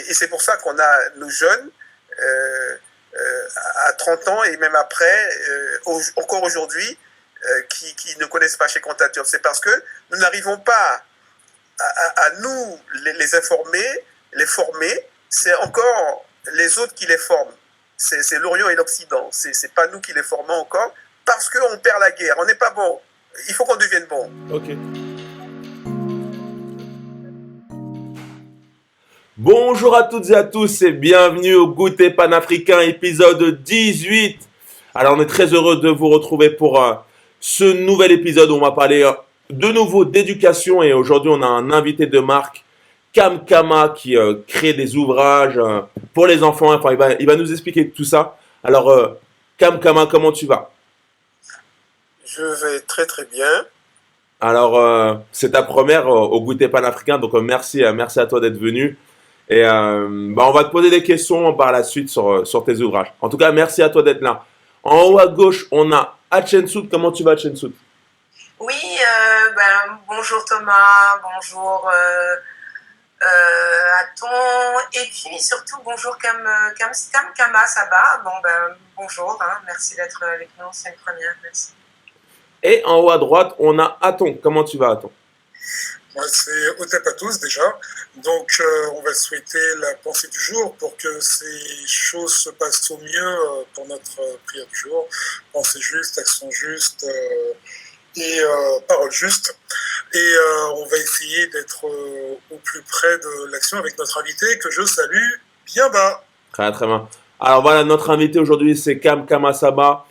et c'est pour ça qu'on a nos jeunes à 30 ans et même après, encore aujourd'hui, qui ne connaissent pas Cheikh Anta Diop. C'est parce que nous n'arrivons pas à nous les informer, les former. C'est encore les autres qui les forment. C'est l'Orient et l'Occident. C'est pas nous qui les formons encore parce qu'on perd la guerre. On n'est pas bon. Il faut qu'on devienne bon. Ok. Bonjour à toutes et à tous et bienvenue au Goûter Panafricain épisode 18. Alors on est très heureux de vous retrouver pour ce nouvel épisode où on va parler de nouveau d'éducation et aujourd'hui on a un invité de marque, Kam Kama, qui crée des ouvrages pour les enfants. Enfin, il va nous expliquer tout ça. Alors Kam Kama, comment tu vas? Je vais très très bien. Alors c'est ta première au Goûter Panafricain, donc merci à toi d'être venu. Et on va te poser des questions par la suite sur tes ouvrages. En tout cas, merci à toi d'être là. En haut à gauche, on a Hachensout. Comment tu vas, Hachensout? Oui, bonjour Thomas, bonjour Aton, et puis surtout bonjour Kama Saba. Bonjour, merci d'être avec nous, c'est une première, merci. Et en haut à droite, on a Aton. Comment tu vas, Aton? C'est Otep à tous déjà. Donc on va souhaiter la pensée du jour pour que ces choses se passent au mieux pour notre prière du jour. Pensée juste, action juste et parole juste. Et on va essayer d'être au plus près de l'action avec notre invité que je salue bien bas. Très très bien. Alors voilà, notre invité aujourd'hui, c'est Kam Kama Saba.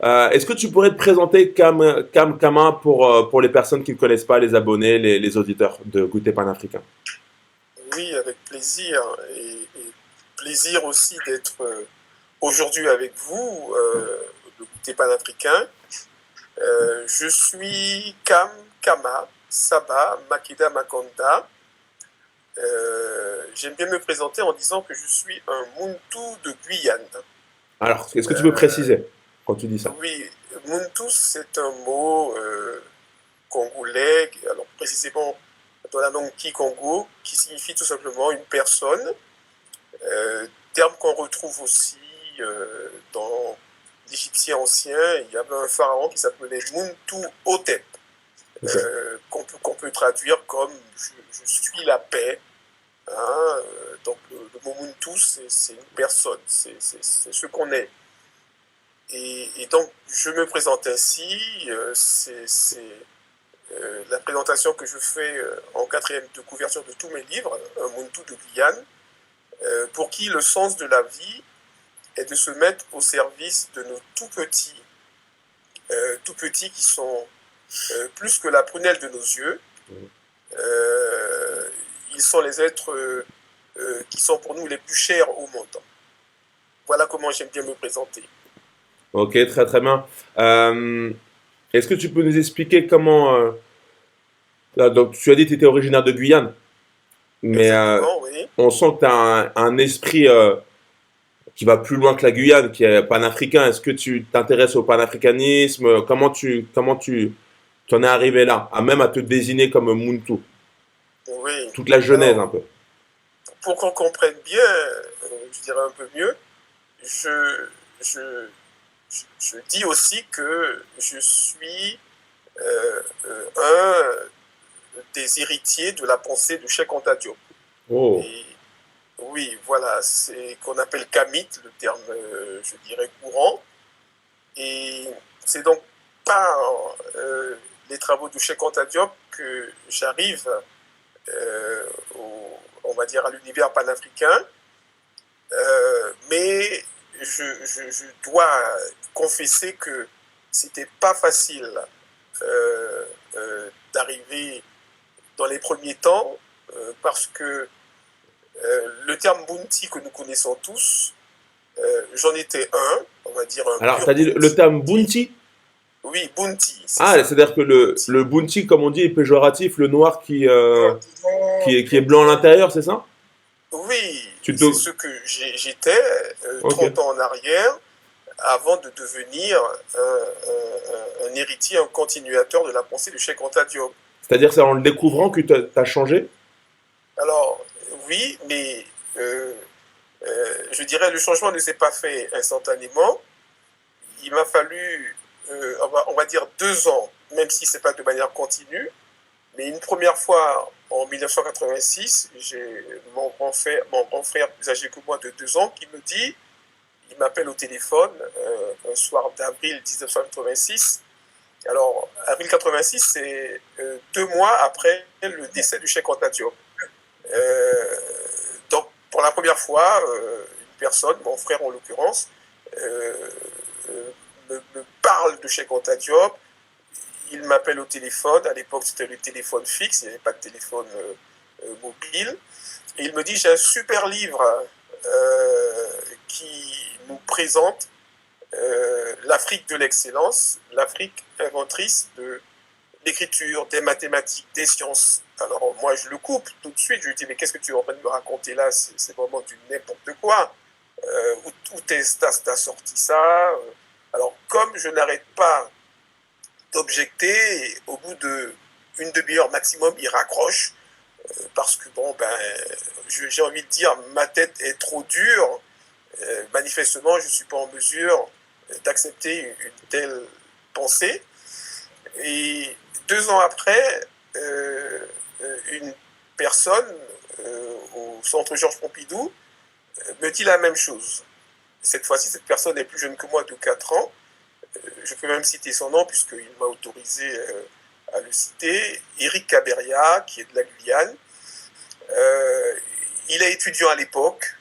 Est-ce que tu pourrais te présenter Kam Kama pour les personnes qui ne connaissent pas, les abonnés, les auditeurs de Goûter Panafricain? Oui, avec plaisir. Et plaisir aussi d'être aujourd'hui avec vous, le Goûter Panafricain. Je suis Kam Kama Saba Makeda Makonda. J'aime bien me présenter en disant que je suis un Muntu de Guyane. Alors, est-ce que tu peux préciser quand tu dis ça? Oui, Muntu, c'est un mot congolais, alors précisément dans la langue Kikongo, qui signifie tout simplement une personne, terme qu'on retrouve aussi dans l'Égyptien ancien. Il y avait un pharaon qui s'appelait Muntu Hotep, qu'on peut traduire comme je suis la paix. Donc le mot Muntu, c'est une personne, c'est ce qu'on est. Et donc, je me présente ainsi, c'est la présentation que je fais en quatrième de couverture de tous mes livres, un Muntu de Guyane, pour qui le sens de la vie est de se mettre au service de nos tout petits qui sont plus que la prunelle de nos yeux. Ils sont les êtres qui sont pour nous les plus chers au monde. Voilà comment j'aime bien me présenter. Ok, très très bien. Est-ce que tu peux nous expliquer comment... donc, tu as dit que tu étais originaire de Guyane, mais oui. on sent que tu as un esprit qui va plus loin que la Guyane, qui est panafricain. Est-ce que tu t'intéresses au panafricanisme? Comment tu en es arrivé là, même à te désigner comme Muntu? Oui. Toute la genèse un peu. Pour qu'on comprenne bien, je dirais un peu mieux, je dis aussi que je suis un des héritiers de la pensée de Cheikh Anta Diop. Oh. Et, oui, voilà, c'est qu'on appelle Kamit, le terme, je dirais, courant. Et c'est donc par les travaux de Cheikh Anta Diop que j'arrive, on va dire, à l'univers panafricain. Mais je dois confesser que c'était pas facile d'arriver dans les premiers temps parce que le terme Bunti que nous connaissons tous, j'en étais un, on va dire un. Alors, tu as dit le terme Bunti? Oui, Bunti. C'est-à-dire que le Bunti, comme on dit, est péjoratif, le noir qui est blanc à l'intérieur, c'est ça? Oui, c'est ce que j'étais 30 ans en arrière, avant de devenir un héritier, un continuateur de la pensée de Cheikh Anta Diop. C'est-à-dire c'est en le découvrant que tu as changé? Alors, oui, mais je dirais, le changement ne s'est pas fait instantanément. Il m'a fallu, on va dire 2 ans, même si ce n'est pas de manière continue. Mais une première fois, en 1986, j'ai mon grand frère plus âgé que moi de 2 ans qui me dit, il m'appelle au téléphone un soir d'avril 1986. Alors, avril 86, c'est 2 mois après le décès du Cheikh Anta Diop. Donc, pour la première fois, une personne, mon frère en l'occurrence, me parle de Cheikh Anta Diop. Il m'appelle au téléphone. À l'époque, c'était le téléphone fixe, il n'y avait pas de téléphone mobile. Et il me dit, j'ai un super livre qui nous présente l'Afrique de l'excellence, l'Afrique inventrice de l'écriture, des mathématiques, des sciences. Alors moi, je le coupe tout de suite. Je lui dis, mais qu'est-ce que tu es en train de me raconter là? C'est vraiment du n'importe quoi. Où t'as sorti ça? Alors, comme je n'arrête pas d'objecter, au bout d'une demi-heure maximum, il raccroche, parce que, bon, j'ai envie de dire, ma tête est trop dure. Manifestement, je ne suis pas en mesure d'accepter une telle pensée. Et 2 ans après, une personne au centre Georges Pompidou me dit la même chose. Cette fois-ci, cette personne est plus jeune que moi de 4 ans. Je peux même citer son nom puisqu'il m'a autorisé à le citer. Éric Caberia, qui est de la Guyane. Il est étudiant à l'époque.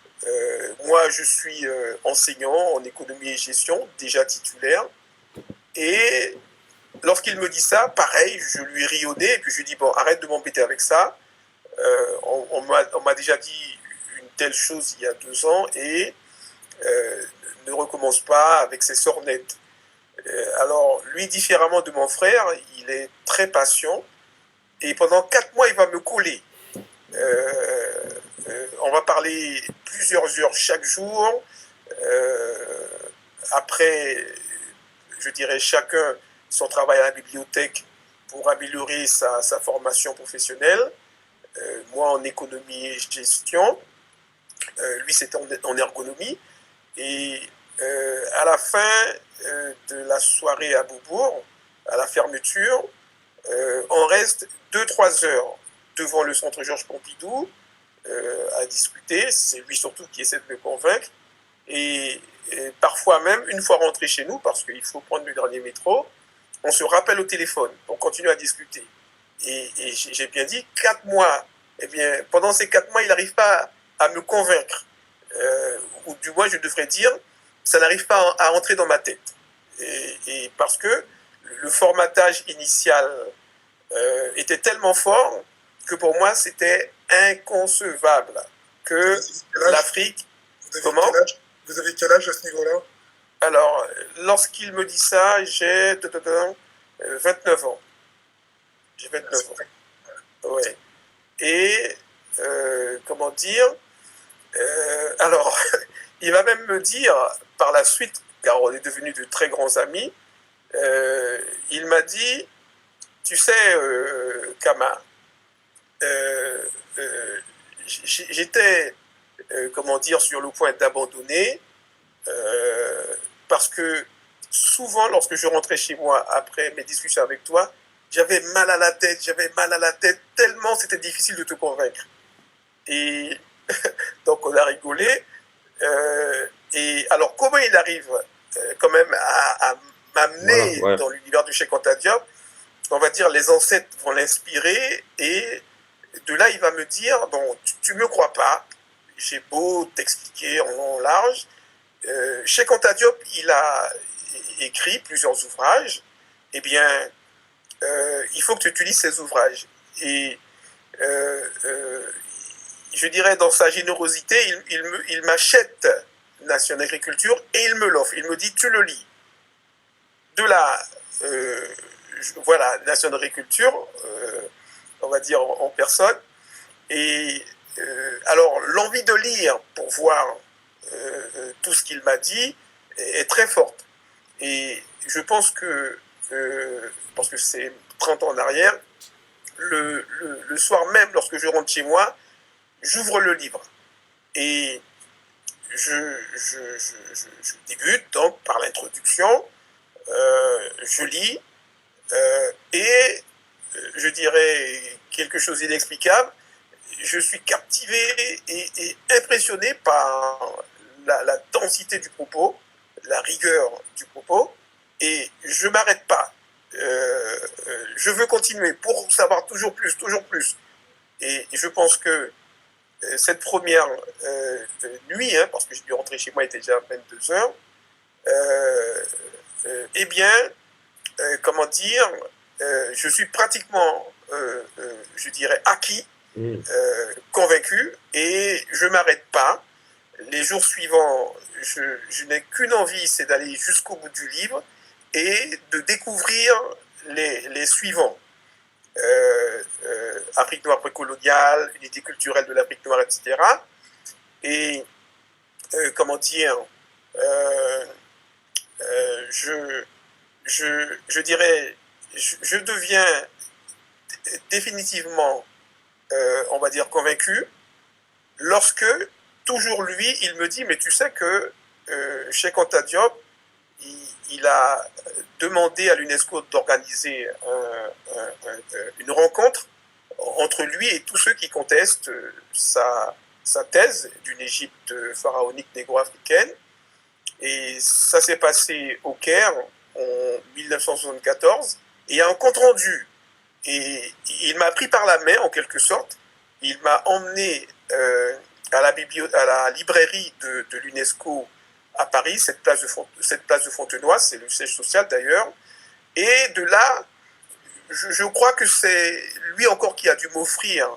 Moi, je suis enseignant en économie et gestion, déjà titulaire. Et lorsqu'il me dit ça, pareil, je lui ai rionné et puis je lui ai dit, bon, arrête de m'embêter avec ça. On m'a déjà dit une telle chose il y a 2 ans et ne recommence pas avec ces sornettes. Alors, lui, différemment de mon frère, il est très patient et pendant 4 mois, il va me coller. On va parler plusieurs heures chaque jour. Après, je dirais chacun son travail à la bibliothèque pour améliorer sa formation professionnelle. Moi en économie et gestion, lui c'était en ergonomie. Et à la fin de la soirée à Beaubourg, à la fermeture, on reste 2-3 heures devant le centre Georges Pompidou à discuter. C'est lui surtout qui essaie de me convaincre. Et parfois même, une fois rentré chez nous, parce qu'il faut prendre le dernier métro, on se rappelle au téléphone, on continue à discuter. Et j'ai bien dit 4 mois. Eh bien, pendant ces 4 mois, il n'arrive pas à me convaincre. Ou du moins, je devrais dire, ça n'arrive pas à entrer dans ma tête. Et parce que le formatage initial était tellement fort que pour moi, c'était inconcevable que l'Afrique... Comment ? Vous avez quel âge à ce niveau-là? Alors, lorsqu'il me dit ça, j'ai 29 ans. J'ai 29 ans. Ouais. Et, comment dire, alors, il va même me dire, par la suite, car on est devenus de très grands amis, il m'a dit, tu sais, Kama, j'étais, comment dire, sur le point d'abandonner, parce que souvent, lorsque je rentrais chez moi après mes discussions avec toi, j'avais mal à la tête, tellement c'était difficile de te convaincre. Et donc on a rigolé. Et alors comment il arrive quand même à m'amener dans l'univers du Cheikh Anta Diop? On va dire les ancêtres vont l'inspirer et de là il va me dire, bon, tu me crois pas, j'ai beau t'expliquer en long en large. Cheikh Anta Diop, il a écrit plusieurs ouvrages. Eh bien, il faut que tu utilises ces ouvrages. Et je dirais, dans sa générosité, il m'achète Nation d'agriculture et il me l'offre. Il me dit, tu le lis. De là, voilà, Nation d'agriculture, on va dire en personne. Et alors, l'envie de lire pour voir tout ce qu'il m'a dit est très forte. Et je pense que, parce que c'est 30 ans en arrière, le soir même, lorsque je rentre chez moi, j'ouvre le livre. Et je débute donc par l'introduction, je lis, et je dirais quelque chose d'inexplicable. Je suis captivé et impressionné par la densité du propos, la rigueur du propos, et je ne m'arrête pas. Je veux continuer pour savoir toujours plus, toujours plus. Et je pense que cette première nuit, parce que j'ai dû rentrer chez moi, il était déjà 22 heures, eh bien, comment dire, je suis pratiquement, je dirais, acquis, convaincu, et je ne m'arrête pas. Les jours suivants, je n'ai qu'une envie, c'est d'aller jusqu'au bout du livre et de découvrir les suivants. Afrique noire précoloniale, unité culturelle de l'Afrique noire, etc. Et comment dire, je dirais, je deviens définitivement, on va dire, convaincu lorsque, toujours lui, il me dit, mais tu sais que Cheikh Anta Diop, il a demandé à l'UNESCO d'organiser une rencontre entre lui et tous ceux qui contestent sa thèse d'une Égypte pharaonique négro-africaine. Et ça s'est passé au Caire en 1974. Et il y a un compte-rendu. Et il m'a pris par la main, en quelque sorte. Il m'a emmené à la librairie de l'UNESCO à Paris, cette place de Fontenoy, c'est le siège social d'ailleurs. Et de là, je crois que c'est lui encore qui a dû m'offrir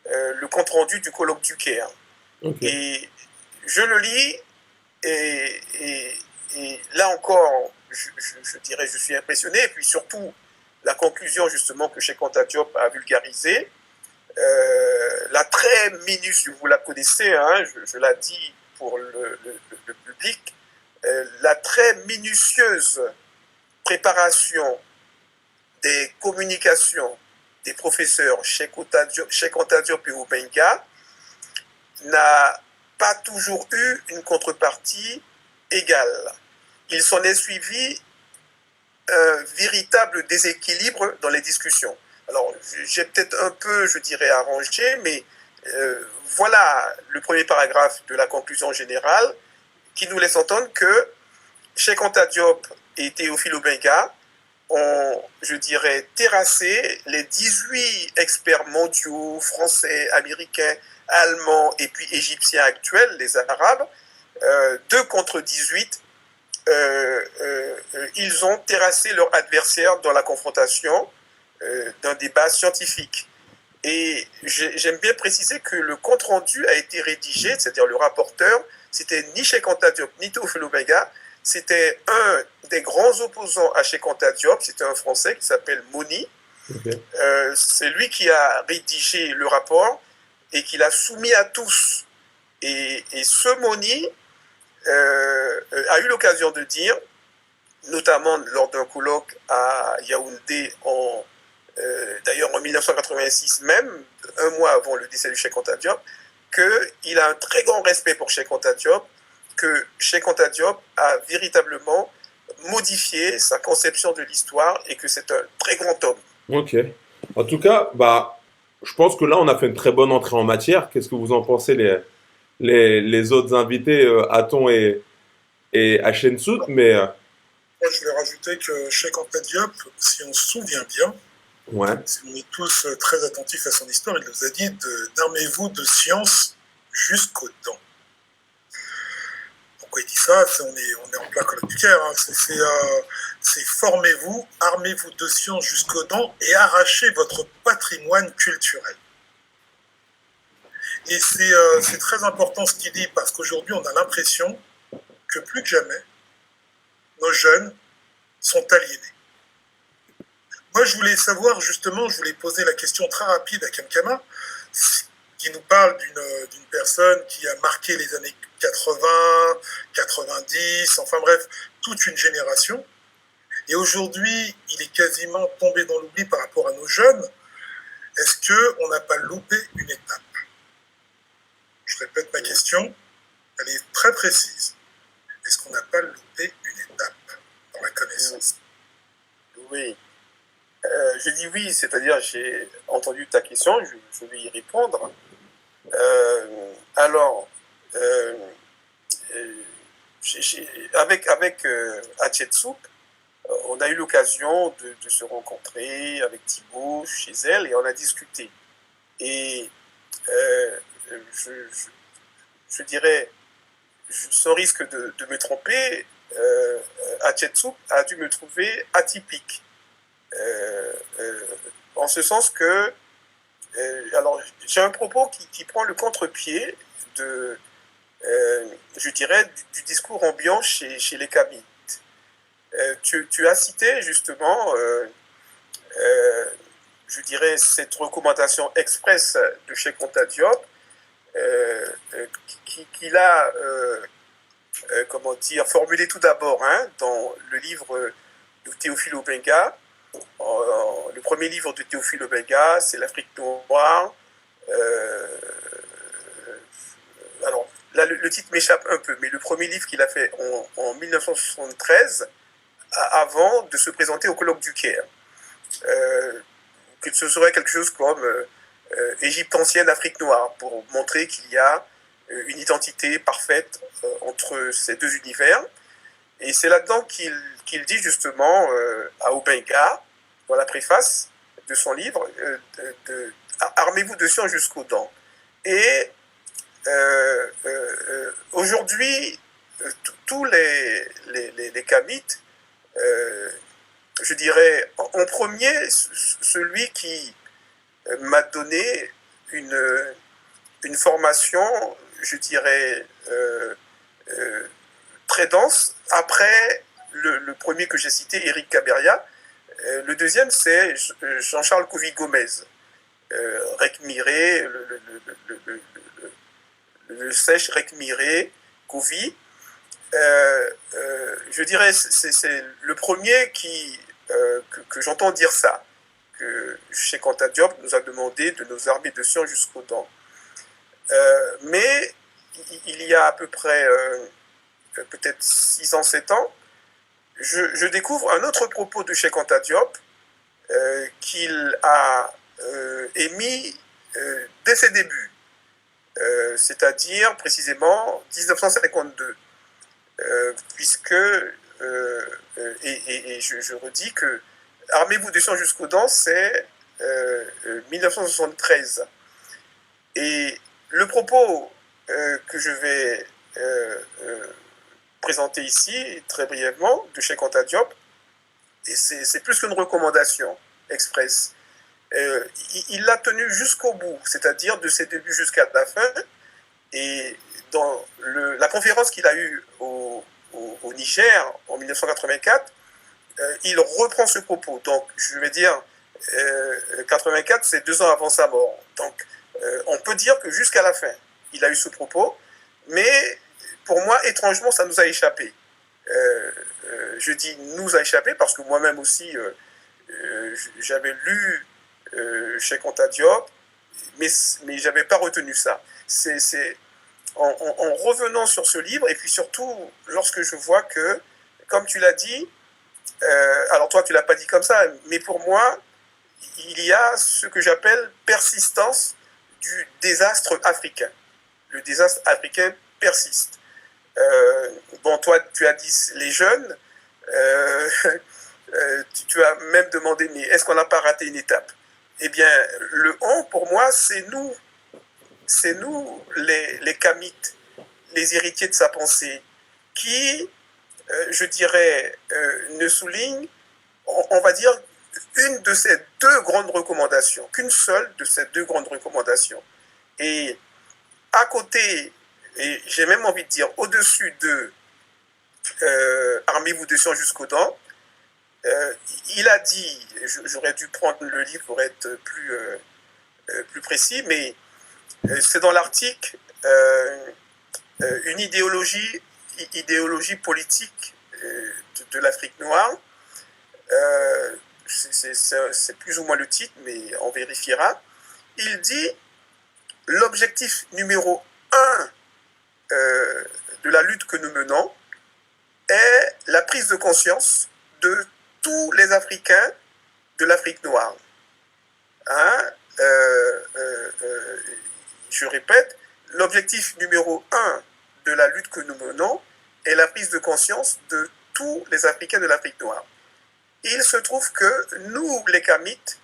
le compte-rendu du colloque du Caire. Okay. Et je le lis, et là encore, je dirais, je suis impressionné. Et puis surtout, la conclusion justement que Cheikh Anta Diop a vulgarisée, la très minutieuse, vous la connaissez, hein, je la dis pour le public, la très minutieuse préparation des communications des professeurs Cheikh Anta Diop et Obenga n'a pas toujours eu une contrepartie égale. Il s'en est suivi un véritable déséquilibre dans les discussions. Alors, j'ai peut-être un peu, je dirais, arrangé, mais voilà le premier paragraphe de la conclusion générale qui nous laisse entendre que Cheikh Anta Diop et Théophile Obenga ont, je dirais, terrassé les 18 experts mondiaux, français, américains, allemands et puis égyptiens actuels, les Arabes, 2 contre 18. Ils ont terrassé leur adversaire dans la confrontation d'un débat scientifique. Et j'aime bien préciser que le compte-rendu a été rédigé, c'est-à-dire le rapporteur, c'était ni Cheikh Anta Diop ni Théophile Obenga, c'était un des grands opposants à Cheikh Anta Diop, c'était un Français qui s'appelle Moni. Okay. C'est lui qui a rédigé le rapport et qui l'a soumis à tous. Et ce Moni a eu l'occasion de dire, notamment lors d'un colloque à Yaoundé, d'ailleurs en 1986 même, un mois avant le décès du Cheikh Anta Diop, qu'il a un très grand respect pour Cheikh Anta Diop, que Cheikh Anta Diop a véritablement modifié sa conception de l'histoire et que c'est un très grand homme. Ok. En tout cas, je pense que là, on a fait une très bonne entrée en matière. Qu'est-ce que vous en pensez, les autres invités, Aton et Hachensout, mais moi, je vais rajouter que Cheikh Anta Diop, si on se souvient bien, si on est tous très attentifs à son histoire, il nous a dit d'armez-vous de science jusqu'aux dents. Pourquoi il dit ça? On est en plein colloque du Caire. Hein. C'est formez-vous, armez-vous de science jusqu'aux dents et arrachez votre patrimoine culturel. Et c'est très important ce qu'il dit parce qu'aujourd'hui, on a l'impression que plus que jamais, nos jeunes sont aliénés. Moi, je voulais savoir, justement, je voulais poser la question très rapide à Kamkama, qui nous parle d'une personne qui a marqué les années 80, 90, enfin bref, toute une génération. Et aujourd'hui, il est quasiment tombé dans l'oubli par rapport à nos jeunes. Est-ce qu'on n'a pas loupé une étape? Je répète ma question, elle est très précise. Est-ce qu'on n'a pas loupé une étape dans la connaissance? Oui. Je dis oui, c'est-à-dire j'ai entendu ta question, je vais y répondre. Alors, euh, avec Hatshepsut, on a eu l'occasion de se rencontrer avec Thibaut chez elle et on a discuté. Et je, je, je dirais, sans risque de me tromper, Hatshepsut a dû me trouver atypique. En ce sens que, alors j'ai un propos qui prend le contre-pied de, je dirais, du discours ambiant chez les Kamites. Tu as cité justement, je dirais, cette recommandation expresse de Cheikh Anta Diop, qu'il a, comment dire, formulé tout d'abord dans le livre de Théophile Obenga. Le premier livre de Théophile Obenga, c'est l'Afrique noire. Alors, là, le titre m'échappe un peu, mais le premier livre qu'il a fait en 1973, avant de se présenter au colloque du Caire. Que ce serait quelque chose comme Égypte ancienne, Afrique noire, pour montrer qu'il y a une identité parfaite entre ces deux univers. Et c'est là-dedans qu'il dit justement à Obenga, dans la préface de son livre, armez-vous de science jusqu'aux dents. Et aujourd'hui, tous les Kamites, je dirais, en premier, celui qui m'a donné une formation, je dirais, très dense. Après le premier que j'ai cité, Éric Caberia, le deuxième, c'est Jean-Charles Couvi-Gomez. Rec Miré, le sèche Rec Miré, Couvi. Je dirais, c'est le premier que j'entends dire ça, que Cheikh Anta Diop nous a demandé de nous armer de science jusqu'aux dents. Mais il y a à peu près peut-être 6 ans, 7 ans, je découvre un autre propos de Cheikh Anta Diop qu'il a émis dès ses débuts, c'est-à-dire précisément 1952, puisque, et je redis que armez-vous de science jusqu'aux dents, c'est 1973. Et le propos que je vais présenter ici, très brièvement, de Cheikh Anta Diop, et c'est plus qu'une recommandation express. Il l'a tenu jusqu'au bout, c'est-à-dire de ses débuts jusqu'à la fin. Et dans la conférence qu'il a eue au Niger en 1984, il reprend ce propos. Donc, je vais dire, 84, c'est 2 ans avant sa mort. Donc, on peut dire que jusqu'à la fin, il a eu ce propos, mais pour moi, étrangement, ça nous a échappé. Je dis nous a échappé parce que moi-même aussi, j'avais lu Cheikh Anta Diop, mais je n'avais pas retenu ça. C'est en revenant sur ce livre, et puis surtout lorsque je vois que, comme tu l'as dit, alors toi tu ne l'as pas dit comme ça, mais pour moi, il y a ce que j'appelle persistance du désastre africain. Le désastre africain persiste. Bon, toi, tu as dit les jeunes, tu as même demandé, mais est-ce qu'on n'a pas raté une étape? Eh bien, le on, pour moi, c'est nous les Kamites, les héritiers de sa pensée, qui, je dirais, ne soulignent, on va dire, une de ces 2 grandes recommandations, qu'une seule de ces 2 grandes recommandations. Et à côté, et j'ai même envie de dire au-dessus de armez-vous de science jusqu'aux dents, il a dit, j'aurais dû prendre le livre pour être plus précis, mais c'est dans l'article une idéologie politique de l'Afrique noire. C'est plus ou moins le titre, mais on vérifiera. Il dit l'objectif numéro 1 de la lutte que nous menons est la prise de conscience de tous les Africains de l'Afrique noire. Hein? Je répète, l'objectif numéro 1 de la lutte que nous menons est la prise de conscience de tous les Africains de l'Afrique noire. Il se trouve que nous, les Kamites,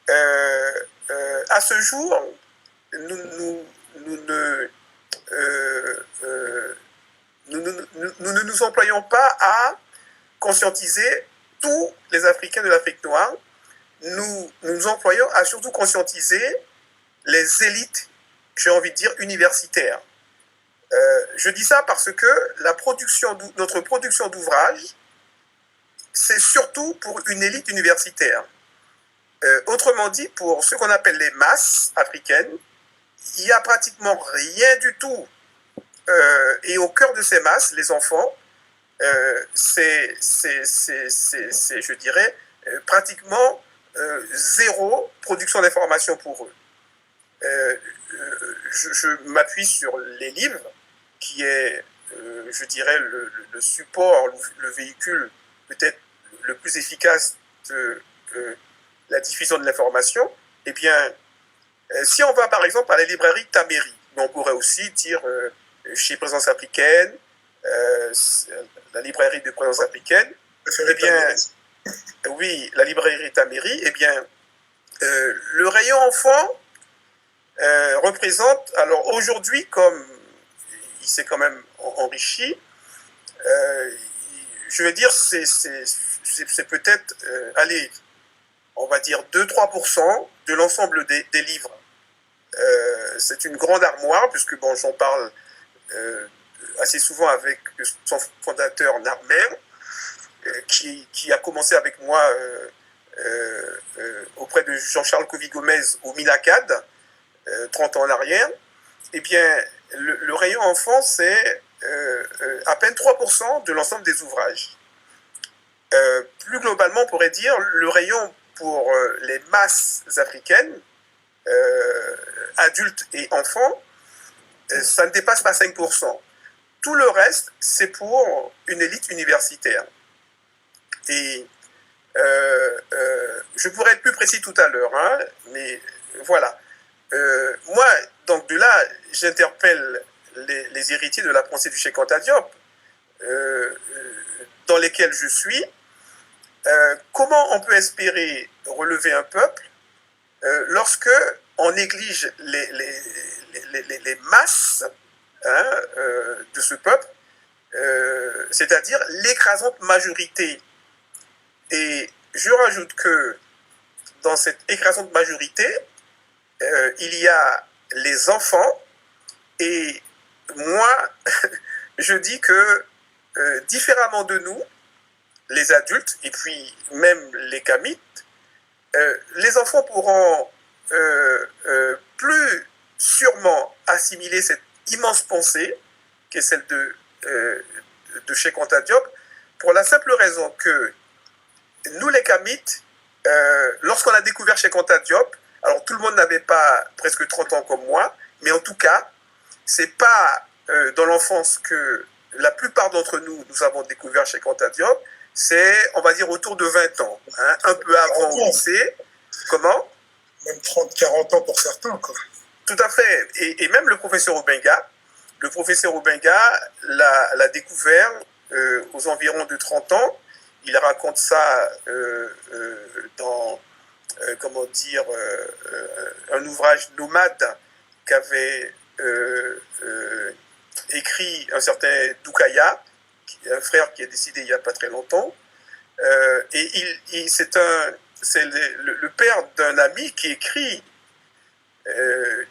à ce jour, nous ne nous employons pas à conscientiser tous les Africains de l'Afrique noire. Nous nous employons à surtout conscientiser les élites, j'ai envie de dire, universitaires. Je dis ça parce que notre production d'ouvrages, c'est surtout pour une élite universitaire. Autrement dit, pour ce qu'on appelle les masses africaines, il n'y a pratiquement rien du tout. Et au cœur de ces masses, les enfants, c'est je dirais, pratiquement zéro production d'information pour eux. Je m'appuie sur les livres, qui est, je dirais, le support, le véhicule peut-être le plus efficace de la diffusion de l'information. Eh bien, si on va par exemple à la librairie Taméry, mais on pourrait aussi dire chez Présence africaine, la librairie de Présence africaine, eh bien, oui, la librairie Taméry, eh bien, le rayon enfant représente, alors aujourd'hui, comme il s'est quand même enrichi, je veux dire, c'est peut-être, allez, on va dire 2-3% de l'ensemble des livres. C'est une grande armoire, puisque bon, j'en parle assez souvent avec son fondateur Narmer, qui a commencé avec moi auprès de Jean-Charles Covy-Gomez au Minacad, 30 ans en arrière. Eh bien, le rayon enfant, c'est à peine 3% de l'ensemble des ouvrages. Plus globalement, on pourrait dire le rayon pour les masses africaines, adultes et enfants, ça ne dépasse pas 5%. Tout le reste, c'est pour une élite universitaire. Et je pourrais être plus précis tout à l'heure, hein, mais voilà. Moi, donc de là, j'interpelle les héritiers de la pensée du Cheikh Anta Diop, dans lesquels je suis. Comment on peut espérer relever un peuple lorsque on néglige les masses, hein, de ce peuple, c'est-à-dire l'écrasante majorité. Et je rajoute que dans cette écrasante majorité, il y a les enfants, et moi, je dis que différemment de nous, les adultes, et puis même les Kamites, les enfants pourront plus sûrement assimiler cette immense pensée, qui est celle de Cheikh Anta Diop, pour la simple raison que nous, les Kamites, lorsqu'on a découvert Cheikh Anta Diop, alors tout le monde n'avait pas presque 30 ans comme moi, mais en tout cas, c'est pas dans l'enfance que la plupart d'entre nous, nous avons découvert Cheikh Anta Diop, c'est, on va dire, autour de 20 ans, hein, un peu avant au lycée. Comment? Même 30-40 ans pour certains, quoi. Tout à fait. Et même le professeur Obenga l'a découvert aux environs de 30 ans. Il raconte ça dans, comment dire, un ouvrage nomade qu'avait écrit un certain Doukaya, un frère qui est décédé il n'y a pas très longtemps. Et c'est le père d'un ami qui écrit,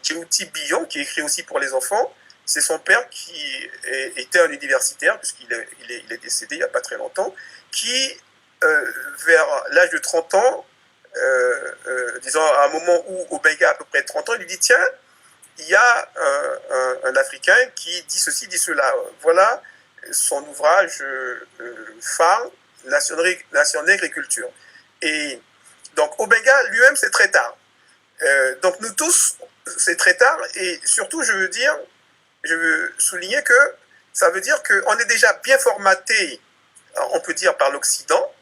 Djouti Billon, qui écrit aussi pour les enfants. C'est son père qui était un universitaire, puisqu'il est décédé il n'y a pas très longtemps, qui, vers l'âge de 30 ans, disons à un moment où Obenga a à peu près 30 ans, il lui dit, tiens, il y a un Africain qui dit ceci, dit cela. Voilà son ouvrage phare, Nation Nègre et Culture. Et donc Obenga lui-même, c'est très tard. Donc nous tous, c'est très tard. Et surtout, je veux dire, je veux souligner que ça veut dire qu'on est déjà bien formaté, on peut dire, par l'Occident,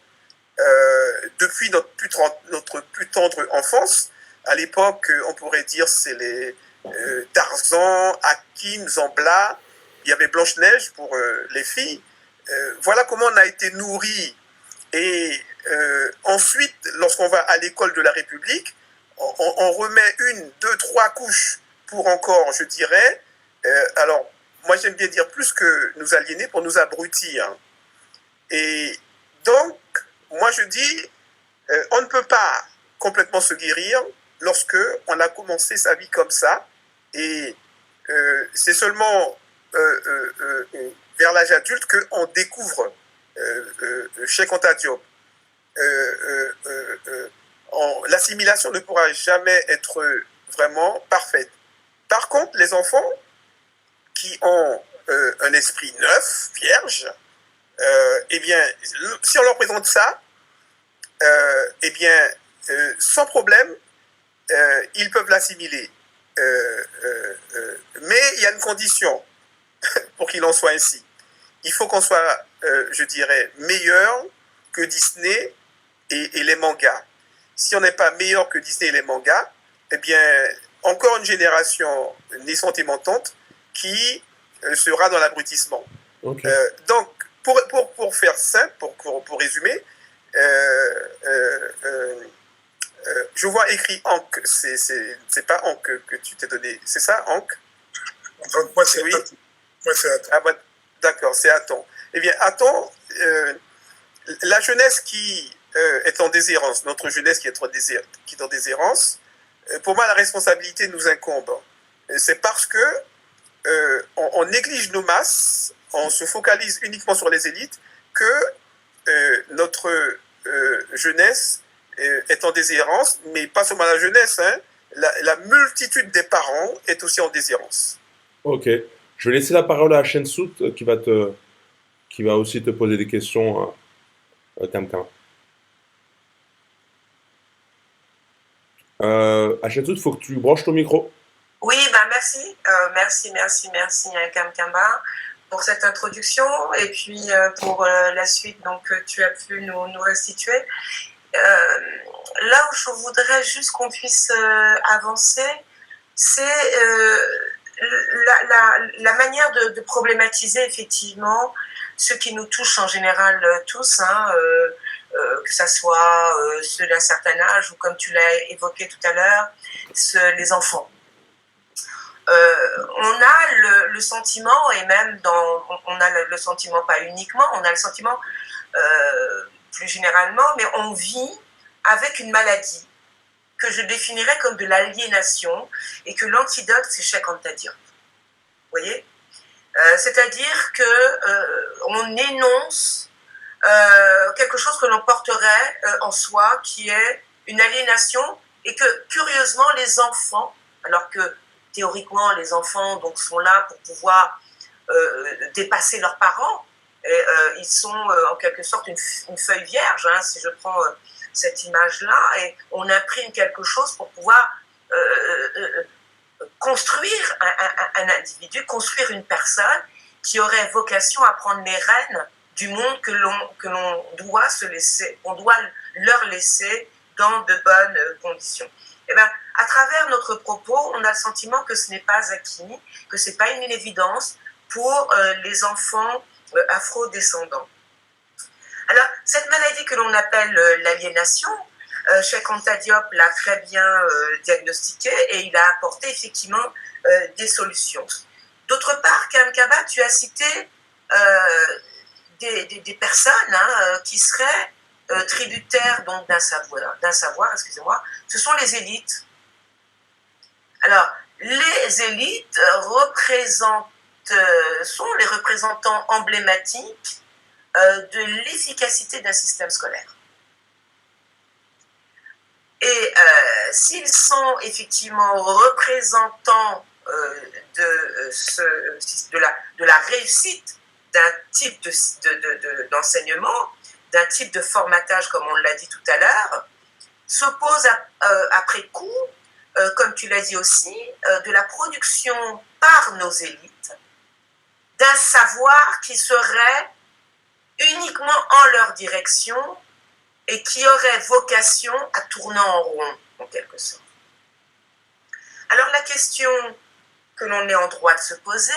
depuis notre plus tendre enfance. À l'époque, on pourrait dire c'est les Tarzan, Hakim, Zambla, il y avait Blanche-Neige pour les filles. Voilà comment on a été nourri. Et ensuite, lorsqu'on va à l'école de la République, on remet une, deux, trois couches pour encore, je dirais, alors moi j'aime bien dire plus que nous aliéner pour nous abrutir. Et donc, moi je dis, on ne peut pas complètement se guérir lorsque on a commencé sa vie comme ça. Et c'est seulement vers l'âge adulte qu'on découvre Cheikh Anta Diop. L'assimilation ne pourra jamais être vraiment parfaite. Par contre, les enfants qui ont un esprit neuf, vierge, eh bien, si on leur présente ça, eh bien, sans problème, ils peuvent l'assimiler. Mais il y a une condition pour qu'il en soit ainsi. Il faut qu'on soit, je dirais, meilleur que Disney et les mangas. Si on n'est pas meilleur que Disney et les mangas, eh bien, encore une génération naissante et montante qui sera dans l'abrutissement. Okay. Donc, pour faire simple, pour résumer, je vois écrit Ankh. C'est pas Ankh que tu t'es donné. C'est ça, Ankh? Donc, moi, c'est oui. Aton. Ah, bah, d'accord, c'est Aton. Eh bien, Aton, la jeunesse qui est en déshérence, notre jeunesse qui est en déshérence, pour moi, la responsabilité nous incombe. C'est parce que on néglige nos masses, on se focalise uniquement sur les élites, que notre jeunesse est en déshérence, mais pas seulement la jeunesse, hein, la multitude des parents est aussi en déshérence. Ok. Je vais laisser la parole à Shensout qui va aussi te poser des questions, Kamkam. Shensout, il faut que tu branches ton micro. Oui, bah merci, merci Kamkamba pour cette introduction et puis pour la suite donc, que tu as pu nous restituer. Là où je voudrais juste qu'on puisse avancer, c'est la manière de problématiser effectivement ce qui nous touche en général tous, hein, que ça soit ceux d'un certain âge ou comme tu l'as évoqué tout à l'heure, les enfants. On a le sentiment, et même on a le sentiment pas uniquement, on a le sentiment plus généralement, mais on vit avec une maladie que je définirais comme de l'aliénation et que l'antidote c'est Cheikh Anta Diop. Vous voyez, c'est-à-dire que on énonce quelque chose que l'on porterait en soi, qui est une aliénation, et que curieusement les enfants, alors que théoriquement les enfants donc sont là pour pouvoir dépasser leurs parents, et ils sont en quelque sorte une feuille vierge, hein, si je prends cette image-là, et on imprime quelque chose pour pouvoir construire un individu, construire une personne qui aurait vocation à prendre les rênes du monde que l'on doit se laisser, on doit leur laisser dans de bonnes conditions. Et bien, à travers notre propos, on a le sentiment que ce n'est pas acquis, que ce n'est pas une évidence pour les enfants afro-descendants. Alors, cette maladie que l'on appelle l'aliénation, Cheikh Anta Diop l'a très bien diagnostiquée et il a apporté effectivement des solutions. D'autre part, Kamkaba, tu as cité des personnes hein, qui seraient tributaires donc d'un savoir, excusez-moi, ce sont les élites. Alors, les élites sont les représentants emblématiques de l'efficacité d'un système scolaire. Et s'ils sont effectivement représentants de la réussite d'un type d'enseignement, d'un type de formatage, comme on l'a dit tout à l'heure, s'oppose après coup, comme tu l'as dit aussi, de la production par nos élites d'un savoir qui serait uniquement en leur direction et qui aurait vocation à tourner en rond, en quelque sorte. Alors la question que l'on est en droit de se poser,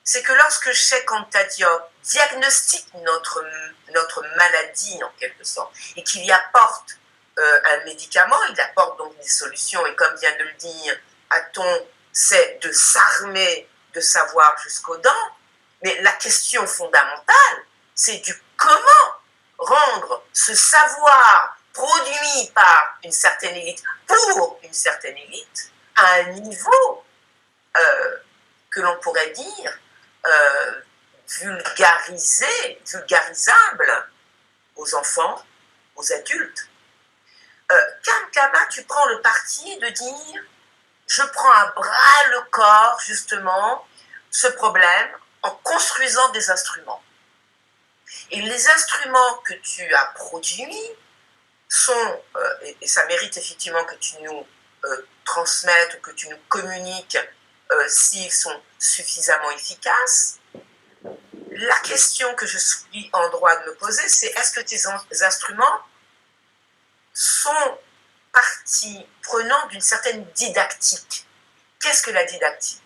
c'est que lorsque Cheikh Anta Diop diagnostique notre maladie, en quelque sorte, et qu'il y apporte un médicament, il apporte donc des solutions, et comme vient de le dire Aton, c'est de s'armer de savoir jusqu'aux dents, mais la question fondamentale, c'est du comment rendre ce savoir produit par une certaine élite pour une certaine élite à un niveau que l'on pourrait dire vulgarisable aux enfants, aux adultes. Kama, tu prends le parti de dire je prends à bras le corps justement ce problème en construisant des instruments. Et les instruments que tu as produits sont, et ça mérite effectivement que tu nous transmettes ou que tu nous communiques s'ils sont suffisamment efficaces. La question que je suis en droit de me poser, c'est est-ce que tes instruments sont partie prenante d'une certaine didactique. Qu'est-ce que la didactique?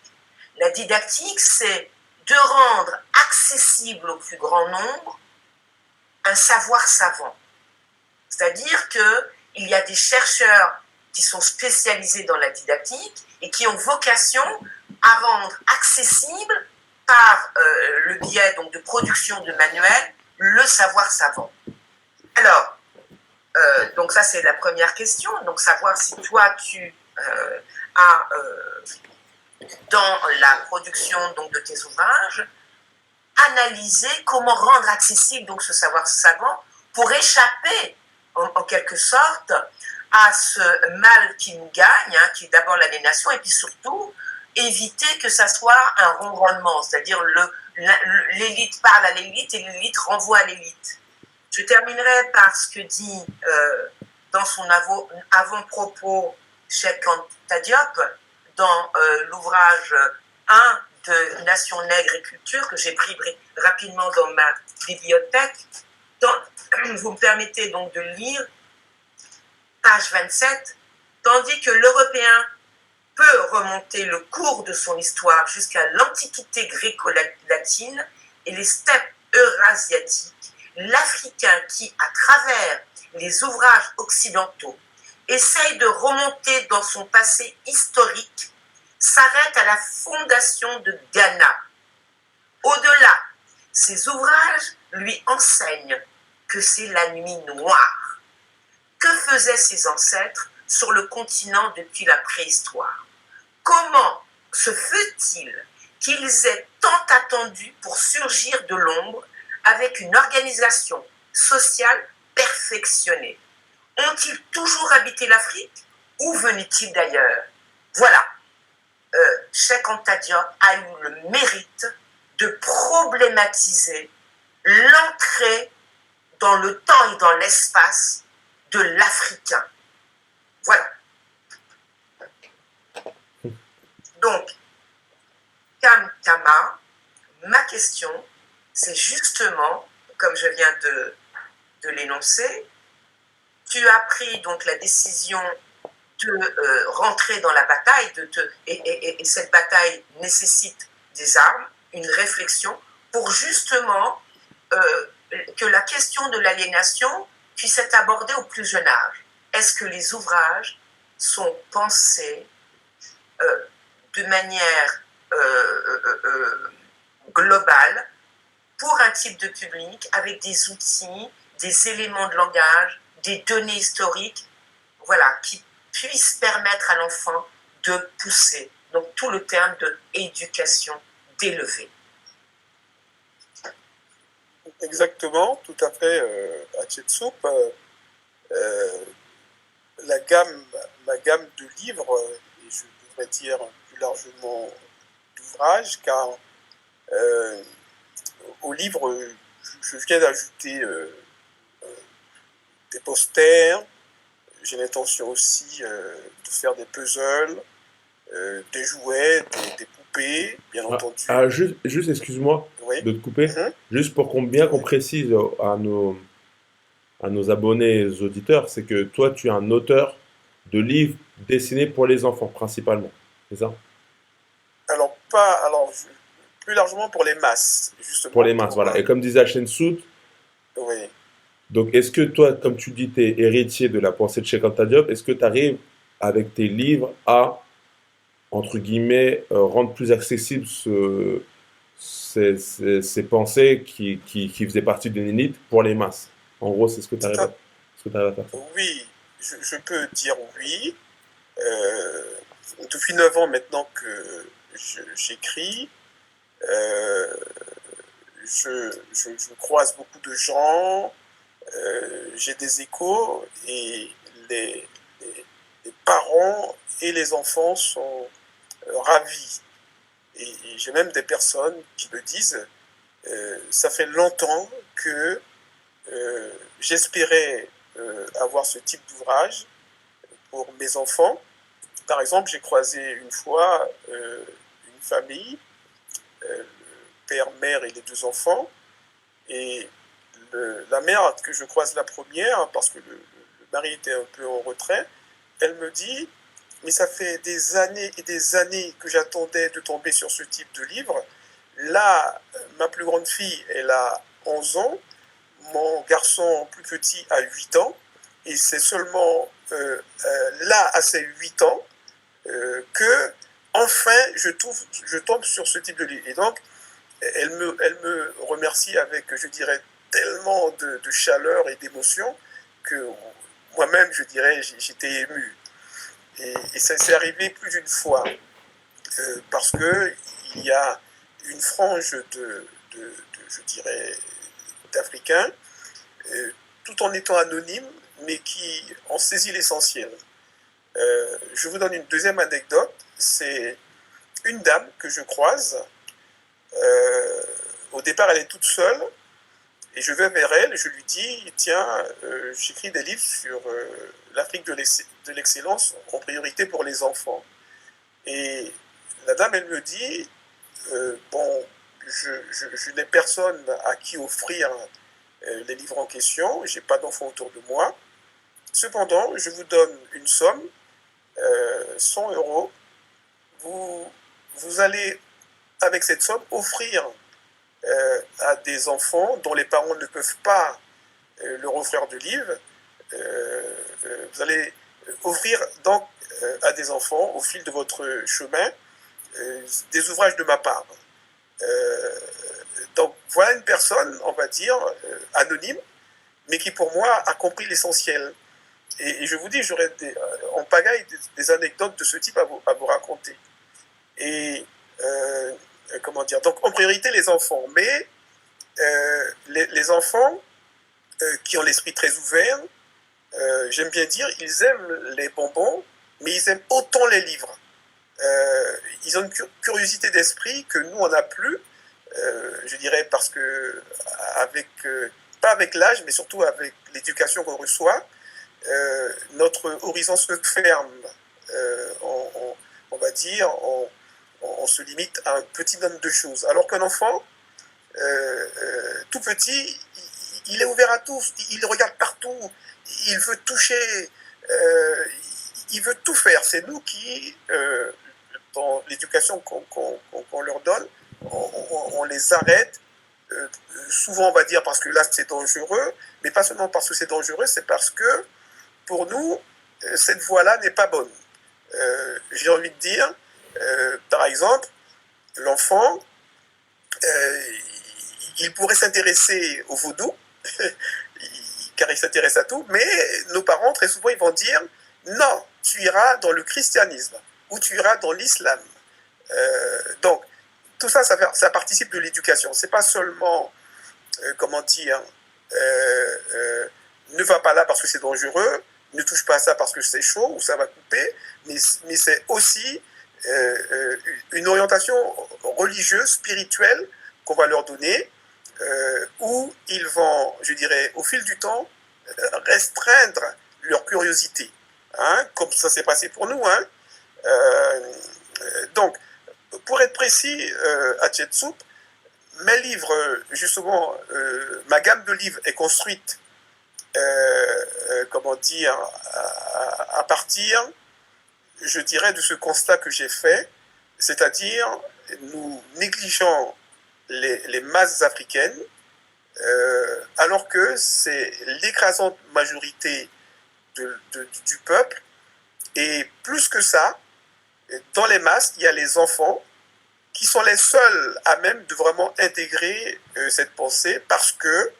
La didactique, c'est de rendre accessible au plus grand nombre un savoir savant. C'est-à-dire qu'il y a des chercheurs qui sont spécialisés dans la didactique et qui ont vocation à rendre accessible par le biais donc, de production de manuels le savoir savant. Alors, donc ça c'est la première question, donc savoir si toi tu as dans la production donc, de tes ouvrages analysé comment rendre accessible donc, ce savoir savant pour échapper en quelque sorte à ce mal qui nous gagne, hein, qui est d'abord l'aliénation et puis surtout éviter que ça soit un ronronnement, c'est-à-dire l'élite parle à l'élite et l'élite renvoie à l'élite. Je terminerai par ce que dit dans son avant-propos Cheikh Anta Diop dans l'ouvrage 1 de Nation Nègre et Culture que j'ai pris rapidement dans ma bibliothèque. Vous me permettez donc de lire, page 27, tandis que l'Européen peut remonter le cours de son histoire jusqu'à l'Antiquité gréco-latine et les steppes eurasiatiques, l'Africain qui, à travers les ouvrages occidentaux, essaye de remonter dans son passé historique, s'arrête à la fondation de Ghana. Au-delà, ces ouvrages lui enseignent que c'est la nuit noire. Que faisaient ses ancêtres sur le continent depuis la préhistoire? Comment se fait-il qu'ils aient tant attendu pour surgir de l'ombre avec une organisation sociale perfectionnée? Ont-ils toujours habité l'Afrique ou venaient-ils d'ailleurs? Voilà, Cheikh Anta Diop a eu le mérite de problématiser l'entrée dans le temps et dans l'espace de l'Africain. Voilà. Donc, Kama, ma question, c'est justement, comme je viens de l'énoncer, tu as pris donc la décision de rentrer dans la bataille, et cette bataille nécessite des armes, une réflexion, pour justement que la question de l'aliénation puisse être abordée au plus jeune âge. Est-ce que les ouvrages sont pensés de manière globale pour un type de public avec des outils, des éléments de langage, des données historiques, voilà, qui puissent permettre à l'enfant de pousser. Donc tout le terme de éducation d'élevée. Exactement, tout à fait, Hatshepsut. Ma gamme de livres, et je devrais dire plus largement d'ouvrages, car au livre, je viens d'ajouter des posters, j'ai l'intention aussi de faire des puzzles, des jouets, des poupées couper, bien entendu. Juste excuse-moi Oui. de te couper, Mhm. juste pour qu'on précise à nos abonnés et aux auditeurs, c'est que toi, tu es un auteur de livres dessinés pour les enfants, principalement. C'est ça? Plus largement pour les masses, Pour justement les masses, voilà. Et comme disait Soud, oui. donc est-ce que toi, comme tu dis, tu es héritier de la pensée de Cheikh Anta Diop, est-ce que tu arrives, avec tes livres, à, entre guillemets, rendre plus accessible ces pensées qui faisaient partie d'une élite pour les masses? En gros, c'est ce que tu Tout arrives, à- ce que tu arrives à faire. oui, je peux dire oui. Euh, Depuis 9 ans maintenant que j'écris, euh, je croise beaucoup de gens, j'ai des échos et les, les- les parents et les enfants sont ravis. Et j'ai même des personnes qui me disent, ça fait longtemps que j'espérais avoir ce type d'ouvrage pour mes enfants. Par exemple, j'ai croisé une fois une famille, père, mère et les 2 enfants, et la mère que je croise la première, parce que le mari était un peu en retrait, elle me dit, mais ça fait des années et des années que j'attendais de tomber sur ce type de livre. Là, ma plus grande fille, elle a 11 ans, mon garçon plus petit a 8 ans, et c'est seulement là, à ces 8 ans, que enfin je tombe sur ce type de livre. Et donc, elle me remercie avec, je dirais, tellement de chaleur et d'émotion que moi-même, je dirais, j'étais ému. Et ça s'est arrivé plus d'une fois, parce que il y a une frange je dirais, d'Africains, tout en étant anonymes, mais qui ont saisi l'essentiel. Je vous donne une deuxième anecdote. C'est une dame que je croise. Euh, Au départ, elle est toute seule. Et je vais vers elle et je lui dis, tiens, j'écris des livres sur l'Afrique de l'excellence en priorité pour les enfants. Et la dame, elle me dit, bon, je n'ai personne à qui offrir les livres en question, j'ai pas d'enfants autour de moi. Cependant, je vous donne une somme, 100 euros. Vous, vous allez, avec cette somme, offrir à des enfants dont les parents ne peuvent pas leur offrir de livres. Vous allez offrir donc à des enfants, au fil de votre chemin, des ouvrages de ma part. Euh, donc voilà une personne, on va dire, anonyme, mais qui pour moi a compris l'essentiel. Et je vous dis, j'aurais en pagaille des anecdotes de ce type à vous raconter. Et comment dire, donc en priorité les enfants, mais les enfants qui ont l'esprit très ouvert, j'aime bien dire, ils aiment les bonbons, mais ils aiment autant les livres. Ils ont une curiosité d'esprit que nous, on n'a plus, je dirais, parce que, avec, pas avec l'âge, mais surtout avec l'éducation qu'on reçoit, notre horizon se ferme. On va dire, on se limite à un petit nombre de choses. Alors qu'un enfant, tout petit, il est ouvert à tout, il regarde partout, il veut toucher, il veut tout faire. C'est nous qui, dans l'éducation qu'on leur donne, on les arrête. Souvent, on va dire parce que là, c'est dangereux, mais pas seulement parce que c'est dangereux, c'est parce que pour nous, cette voie-là n'est pas bonne. J'ai envie de dire, par exemple, l'enfant, euh, il pourrait s'intéresser au vaudou, car il s'intéresse à tout, mais nos parents, très souvent, ils vont dire, non, tu iras dans le christianisme, ou tu iras dans l'islam. Donc, tout ça, ça participe de l'éducation. C'est pas seulement, comment dire, ne va pas là parce que c'est dangereux, ne touche pas à ça parce que c'est chaud ou ça va couper, mais c'est aussi une orientation religieuse, spirituelle qu'on va leur donner, où ils vont, je dirais, au fil du temps, restreindre leur curiosité, hein, comme ça s'est passé pour nous. Hein. Donc, pour être précis, Hatshepsut, mes livres, justement, ma gamme de livres est construite, comment dire, à partir, je dirais, de ce constat que j'ai fait, c'est-à-dire nous négligeons les masses africaines, alors que c'est l'écrasante majorité du peuple, et plus que ça, dans les masses, il y a les enfants qui sont les seuls à même de vraiment intégrer cette pensée parce que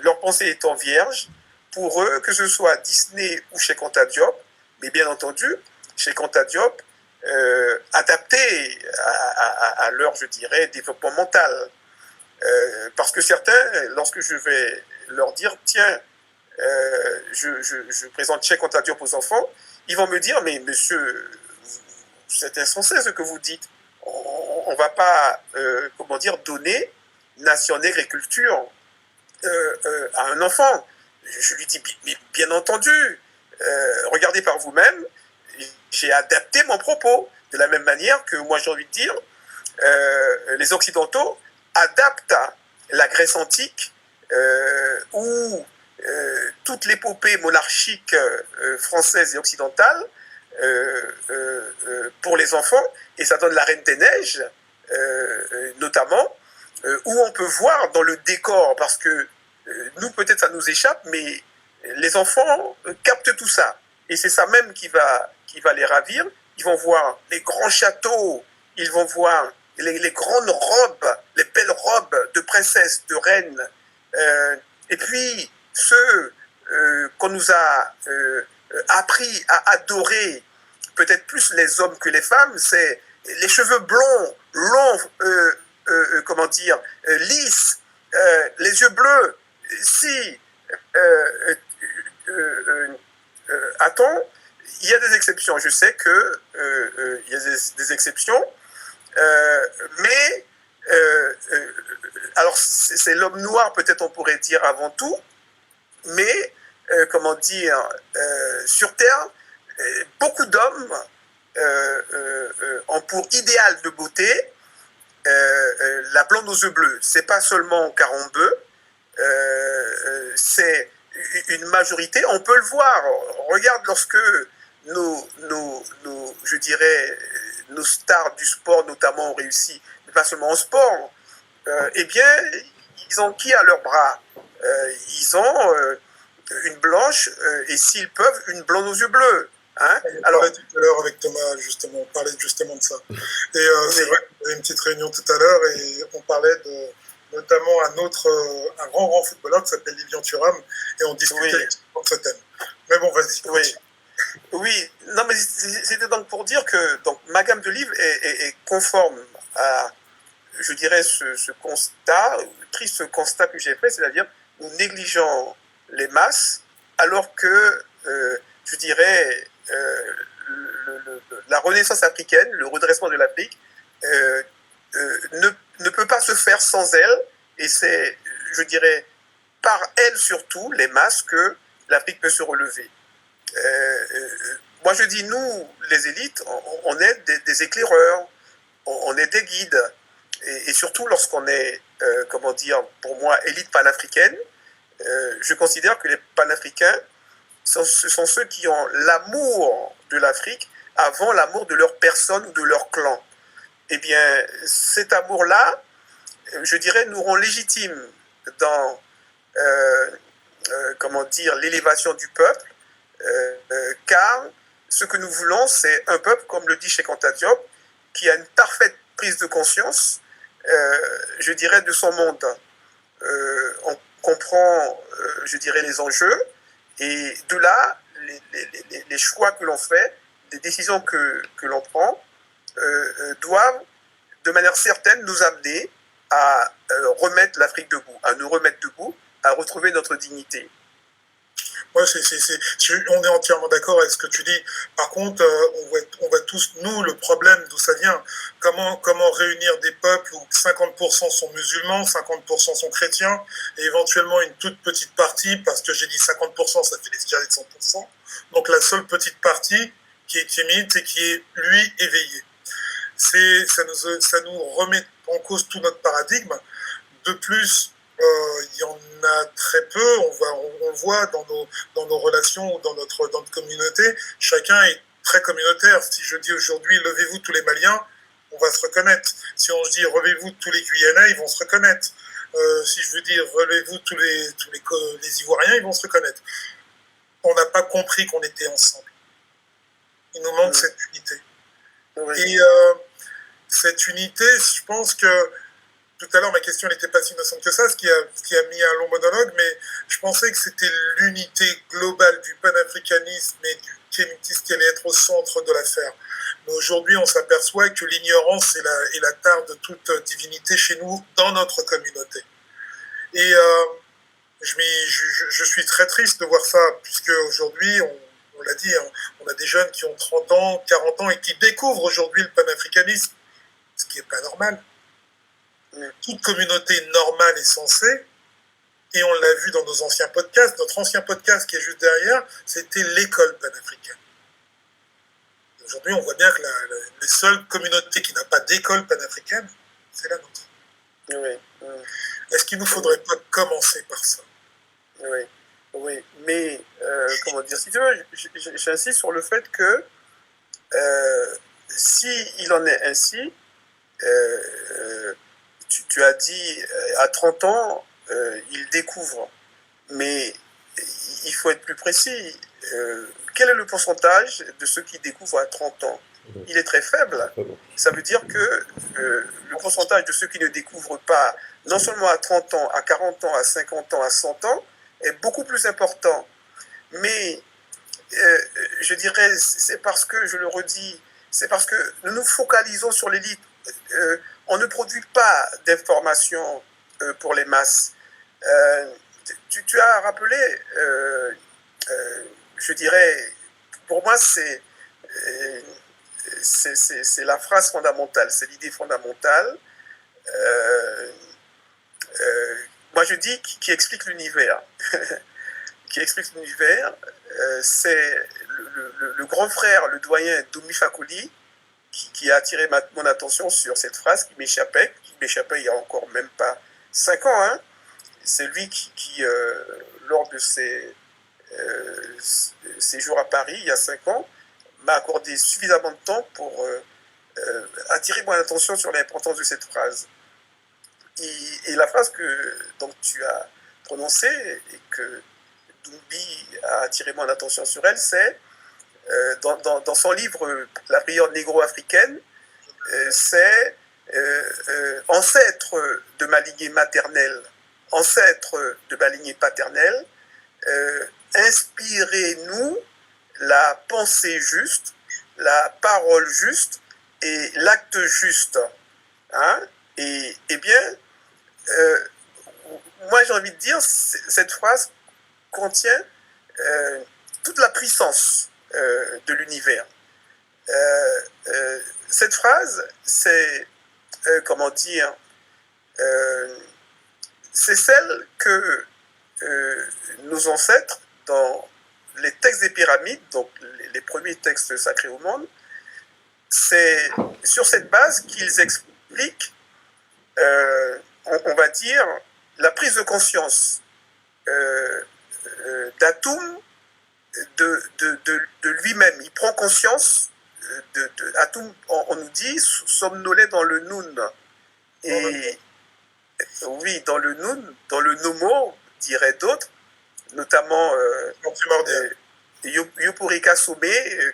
leur pensée étant vierge, pour eux, que ce soit Disney ou chez Anta Diop, mais bien entendu, chez Anta Diop, adapté à leur, je dirais, développement mental. Parce que certains, lorsque je vais leur dire, tiens, je présente Cheikh Anta Diop aux enfants, ils vont me dire, mais monsieur, c'est insensé ce que vous dites. On ne va pas, comment dire, donner nation, nègre et culture à un enfant. Je lui dis, mais bien entendu, regardez par vous-même, j'ai adapté mon propos de la même manière que moi j'ai envie de dire, les Occidentaux adaptent la Grèce antique où toute l'épopée monarchique française et occidentale pour les enfants, et ça donne la Reine des Neiges, notamment, où on peut voir dans le décor, parce que nous, peut-être ça nous échappe, mais les enfants captent tout ça. Et c'est ça même qui va les ravir. Ils vont voir les grands châteaux, ils vont voir les grandes robes, les belles robes de princesses, de reines. Et puis, ceux qu'on nous a appris à adorer, peut-être plus les hommes que les femmes, c'est les cheveux blonds, longs, comment dire, lisses, les yeux bleus. Si, attends, il y a des exceptions. Je sais que il y a des exceptions, mais alors c'est l'homme noir, peut-être on pourrait dire avant tout, mais comment dire, sur Terre, beaucoup d'hommes ont pour idéal de beauté la blonde aux yeux bleus. C'est pas seulement Carambeu, c'est une majorité. On peut le voir. Regarde lorsque je dirais, nos stars du sport notamment ont réussi, mais pas seulement en sport, eh bien, ils ont qui à leurs bras? Ils ont une blanche et s'ils peuvent, une blonde aux yeux bleus. Hein? Alors, tout à l'heure avec Thomas, justement, on parlait justement de ça. Et c'est vrai qu'on avait une petite réunion tout à l'heure et on parlait notamment un grand footballeur qui s'appelle Lilian Thuram et on discutait de ce thème. Mais bon, vas-y. Oui, non, mais c'était donc pour dire que donc, ma gamme de livres est conforme à, je dirais, ce constat, triste constat que j'ai fait, c'est-à-dire nous négligeons les masses alors que, je dirais, la renaissance africaine, le redressement de l'Afrique, ne peut pas se faire sans elle, et c'est, je dirais, par elle surtout, les masses, que l'Afrique peut se relever. Moi je dis, nous, les élites, on est des éclaireurs, on est des guides, et surtout lorsqu'on est, comment dire, pour moi, élite panafricaine, je considère que les panafricains, ce sont ceux qui ont l'amour de l'Afrique avant l'amour de leur personne ou de leur clan. Eh bien, cet amour-là, je dirais, nous rend légitimes dans, comment dire, l'élévation du peuple, car ce que nous voulons, c'est un peuple, comme le dit Cheikh Anta Diop, qui a une parfaite prise de conscience, je dirais, de son monde. On comprend, je dirais, les enjeux, et de là, les choix que l'on fait, les décisions que l'on prend, doivent, de manière certaine, nous amener à remettre l'Afrique debout, à nous remettre debout, à retrouver notre dignité. Ouais, on est entièrement d'accord avec ce que tu dis. Par contre, on voit tous, nous, le problème d'où ça vient. Comment réunir des peuples où 50% sont musulmans, 50% sont chrétiens, et éventuellement une toute petite partie, parce que j'ai dit 50%, ça fait l'escalier de 100%. Donc la seule petite partie qui est timide et qui est, lui, éveillé. Ça nous remet en cause tout notre paradigme. De plus, il y en a très peu. On voit dans nos relations ou dans notre communauté, chacun est très communautaire. Si je dis aujourd'hui « levez-vous tous les Maliens », on va se reconnaître. Si on dit « relevez-vous tous les Guyanais », ils vont se reconnaître. Si je veux dire « relevez-vous tous les Ivoiriens », ils vont se reconnaître. On n'a pas compris qu'on était ensemble. Il nous manque cette unité. Et cette unité, je pense que tout à l'heure, ma question n'était pas si innocente que ça, ce qui a mis un long monologue, mais je pensais que c'était l'unité globale du panafricanisme et du kémitisme qui allait être au centre de l'affaire. Mais aujourd'hui, on s'aperçoit que l'ignorance est la tare de toute divinité chez nous, dans notre communauté. Et je suis très triste de voir ça, puisque aujourd'hui, on l'a dit, hein, on a des jeunes qui ont 30 ans, 40 ans et qui découvrent aujourd'hui le panafricanisme, ce qui n'est pas normal. Toute communauté normale est censée, et on l'a vu dans nos anciens podcasts, notre ancien podcast qui est juste derrière, c'était l'école panafricaine. Aujourd'hui, on voit bien que les seules communautés qui n'ont pas d'école panafricaine, c'est la nôtre. Oui. Est-ce qu'il ne nous faudrait pas commencer par ça? Oui. Mais, comment dire, si tu veux, j'insiste sur le fait que si il en est ainsi, tu as dit, à 30 ans, il découvre. Mais il faut être plus précis. Quel est le pourcentage de ceux qui découvrent à 30 ans? Il est très faible. Ça veut dire que le pourcentage de ceux qui ne découvrent pas, non seulement à 30 ans, à 40 ans, à 50 ans, à 100 ans, est beaucoup plus important. Mais je dirais, c'est parce que, je le redis, c'est parce que nous nous focalisons sur l'élite. On ne produit pas d'informations pour les masses. Tu as rappelé, je dirais, pour moi, c'est la phrase fondamentale, c'est l'idée fondamentale. Moi, je dis qui explique l'univers. Qui explique l'univers, c'est le grand frère, le doyen Doumi Fakoli, qui a attiré mon attention sur cette phrase qui m'échappait il y a encore même pas 5 ans. Hein. C'est lui qui lors de ses séjours à Paris, il y a 5 ans, m'a accordé suffisamment de temps pour attirer mon attention sur l'importance de cette phrase. Et la phrase que donc, tu as prononcée et que Doumbi a attiré mon attention sur elle, c'est dans son livre La prière négro-africaine, c'est ancêtre de ma lignée maternelle, ancêtre de ma lignée paternelle, inspirez-nous la pensée juste, la parole juste et l'acte juste. Hein? Et bien, moi j'ai envie de dire, cette phrase contient toute la puissance de l'univers. Cette phrase, c'est, comment dire, c'est celle que nos ancêtres, dans les textes des pyramides, donc les premiers textes sacrés au monde, c'est sur cette base qu'ils expliquent, on va dire, la prise de conscience d'Atoum de lui-même. Il prend conscience Atoum, on nous dit, somnolait dans le Noun. Et oui, dans le Noun, dans le Nomo, diraient d'autres, notamment Yoporika Somé,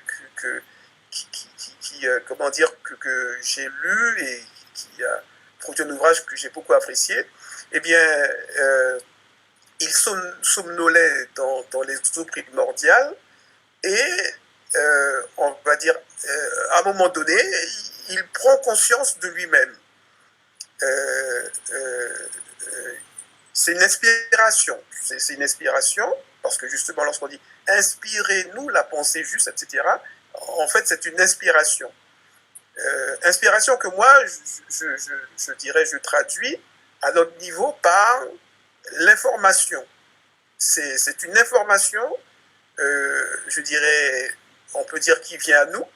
comment dire, que j'ai lu et qui a produit un ouvrage que j'ai beaucoup apprécié. Eh bien, il somnolait dans les eaux primordiales et, on va dire, à un moment donné, il prend conscience de lui-même. C'est une inspiration. C'est une inspiration, parce que justement, lorsqu'on dit « inspirez-nous la pensée juste », etc., en fait, c'est une inspiration. Inspiration que moi, je dirais, je traduis à notre niveau par l'information. C'est une information, je dirais, on peut dire qui vient à nous,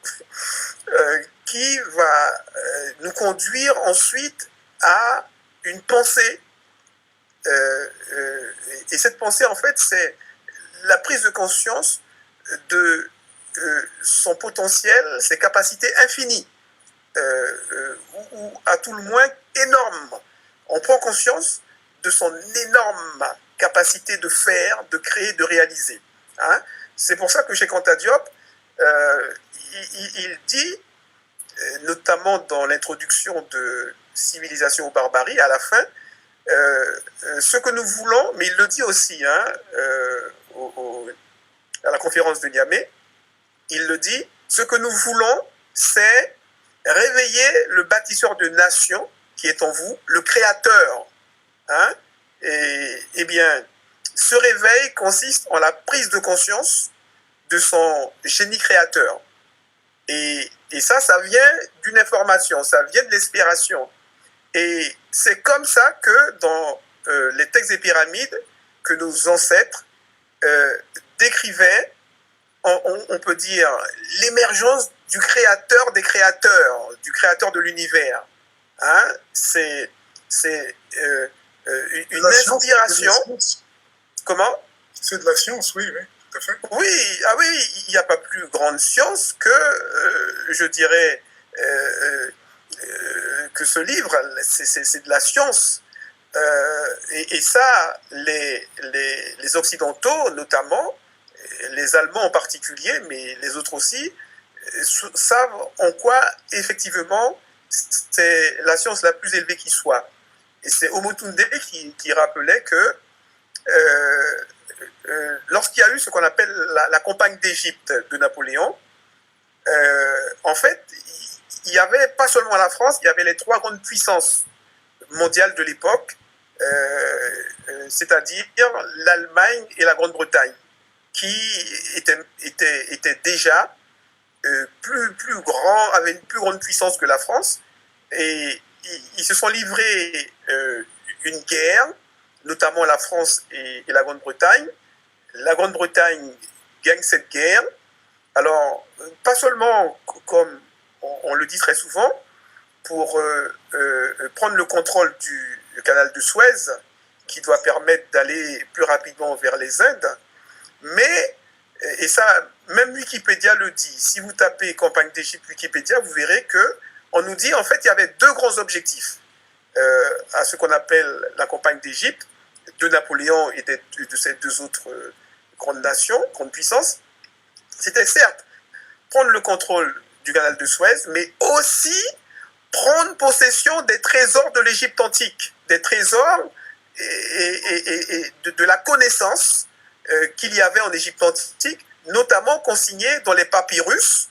qui va nous conduire ensuite à une pensée. Et cette pensée, en fait, c'est la prise de conscience de son potentiel, ses capacités infinies, ou à tout le moins énormes. On prend conscience de son énorme capacité de faire, de créer, de réaliser. Hein? C'est pour ça que chez Anta Diop, il dit, notamment dans l'introduction de Civilisation ou barbarie, à la fin, ce que nous voulons, mais il le dit aussi hein, à la conférence de Niamey, il le dit, ce que nous voulons, c'est réveiller le bâtisseur de nations qui est en vous, le créateur. Hein? Et bien, ce réveil consiste en la prise de conscience de son génie créateur. Et ça vient d'une information, ça vient de l'inspiration. Et c'est comme ça que dans les textes des pyramides, que nos ancêtres décrivaient, on peut dire, l'émergence du créateur des créateurs, du créateur de l'univers. Hein? C'est une inspiration. Comment? C'est de la science, oui, tout à fait. Oui, ah oui, il n'y a pas plus grande science que, je dirais, que ce livre, c'est de la science. Et ça, les Occidentaux, notamment, les Allemands en particulier, mais les autres aussi, savent en quoi, effectivement, c'est la science la plus élevée qui soit. Et c'est Omotunde qui rappelait que lorsqu'il y a eu ce qu'on appelle la campagne d'Égypte de Napoléon, en fait, il n'y avait pas seulement la France, il y avait les trois grandes puissances mondiales de l'époque, c'est-à-dire l'Allemagne et la Grande-Bretagne, qui étaient déjà plus grands, avaient une plus grande puissance que la France, et ils se sont livrés une guerre, notamment la France et la Grande-Bretagne. La Grande-Bretagne gagne cette guerre. Alors, pas seulement, comme on le dit très souvent, pour prendre le contrôle du canal de Suez, qui doit permettre d'aller plus rapidement vers les Indes, mais, et ça, même Wikipédia le dit, si vous tapez campagne d'Égypte Wikipédia, vous verrez qu'on nous dit, en fait, il y avait deux grands objectifs à ce qu'on appelle la campagne d'Égypte, de Napoléon et de ces deux autres grandes nations, grandes puissances. C'était certes prendre le contrôle du canal de Suez, mais aussi prendre possession des trésors de l'Égypte antique, des trésors et de la connaissance qu'il y avait en Égypte antique, notamment consignés dans les papyrus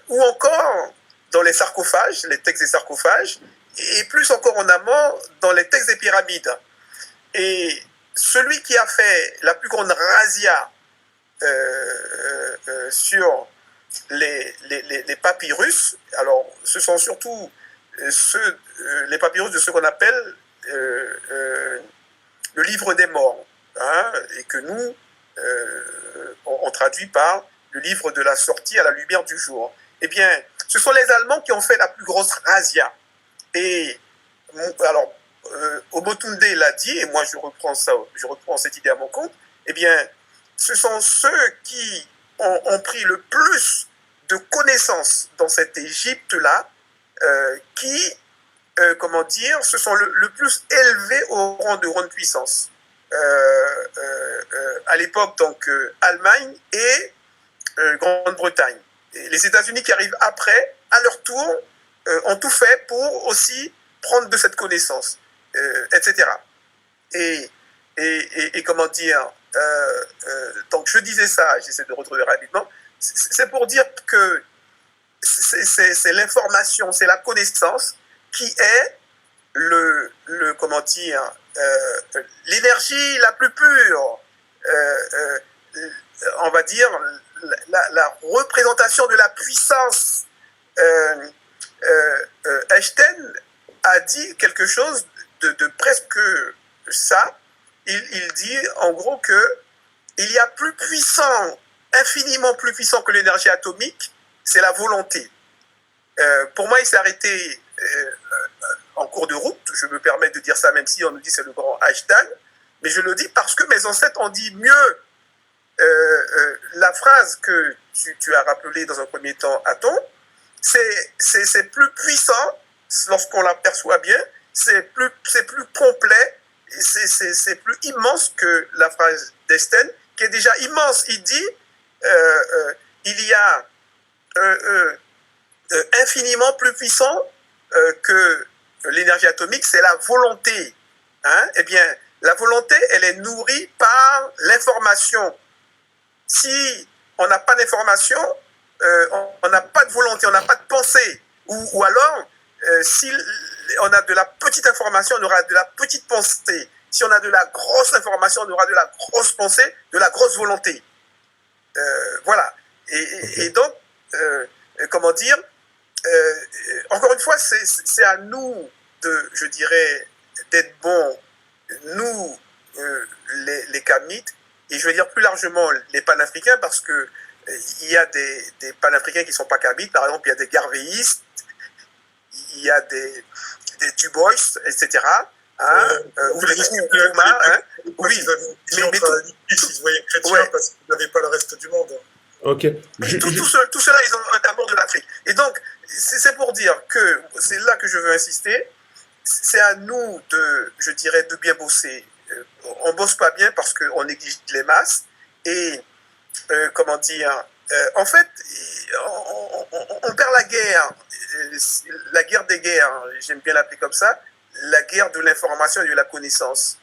ou encore dans les sarcophages, les textes des sarcophages, et plus encore en amont dans les textes des pyramides. Et celui qui a fait la plus grande razzia sur les papyrus, alors ce sont surtout les papyrus de ce qu'on appelle le livre des morts, hein, et que nous, on traduit par le livre de la sortie à la lumière du jour. Eh bien, ce sont les Allemands qui ont fait la plus grosse razzia. Et alors, Omotunde l'a dit, et moi je reprends cette idée à mon compte, eh bien, ce sont ceux qui ont pris le plus de connaissances dans cette Égypte-là, qui, comment dire, se sont le plus élevés au rang de grande puissance. À l'époque, donc, Allemagne et Grande-Bretagne. Et les États-Unis qui arrivent après, à leur tour, ont tout fait pour aussi prendre de cette connaissance, etc. Et comment dire, donc je disais ça, j'essaie de retrouver rapidement, c'est pour dire que c'est l'information, c'est la connaissance qui est comment dire, l'énergie la plus pure, on va dire la représentation de la puissance. Einstein a dit quelque chose de presque ça. Il dit en gros que il y a plus puissant infiniment plus puissant que l'énergie atomique, c'est la volonté. Pour moi, il s'est arrêté en cours de route. Je me permets de dire ça, même si on nous dit que c'est le grand Einstein. Mais je le dis parce que mes ancêtres ont dit mieux. La phrase que tu as rappelée dans un premier temps, Aton, c'est plus puissant lorsqu'on l'aperçoit bien, c'est plus complet, c'est plus immense que la phrase d'Einstein, qui est déjà immense. Il dit il y a infiniment plus puissant que l'énergie atomique, c'est la volonté. Hein? Eh bien, la volonté, elle est nourrie par l'information. Si on n'a pas d'information, on n'a pas de volonté, on n'a pas de pensée. Ou alors, si on a de la petite information, on aura de la petite pensée. Si on a de la grosse information, on aura de la grosse pensée, de la grosse volonté. Voilà. Et donc, comment dire, encore une fois, c'est à nous je dirais, d'être bons, nous, les Kamites, et je veux dire plus largement les panafricains, parce que il y a des panafricains qui ne sont pas Kamites, par exemple, il y a des garvéistes, il y a des Dubois, etc. Hein, ou les Nkrumah, hein, oui, ils avaient une vision ils se voyaient chrétiens, ouais, parce qu'ils n'avaient pas le reste du monde. Ok. Tout cela, ils ont un amour de l'Afrique. Et donc, c'est pour dire que, c'est là que je veux insister, c'est à nous je dirais, de bien bosser. On ne bosse pas bien parce qu'on néglige les masses. Et, comment dire, en fait, on perd la guerre des guerres, j'aime bien l'appeler comme ça, la guerre de l'information et de la connaissance.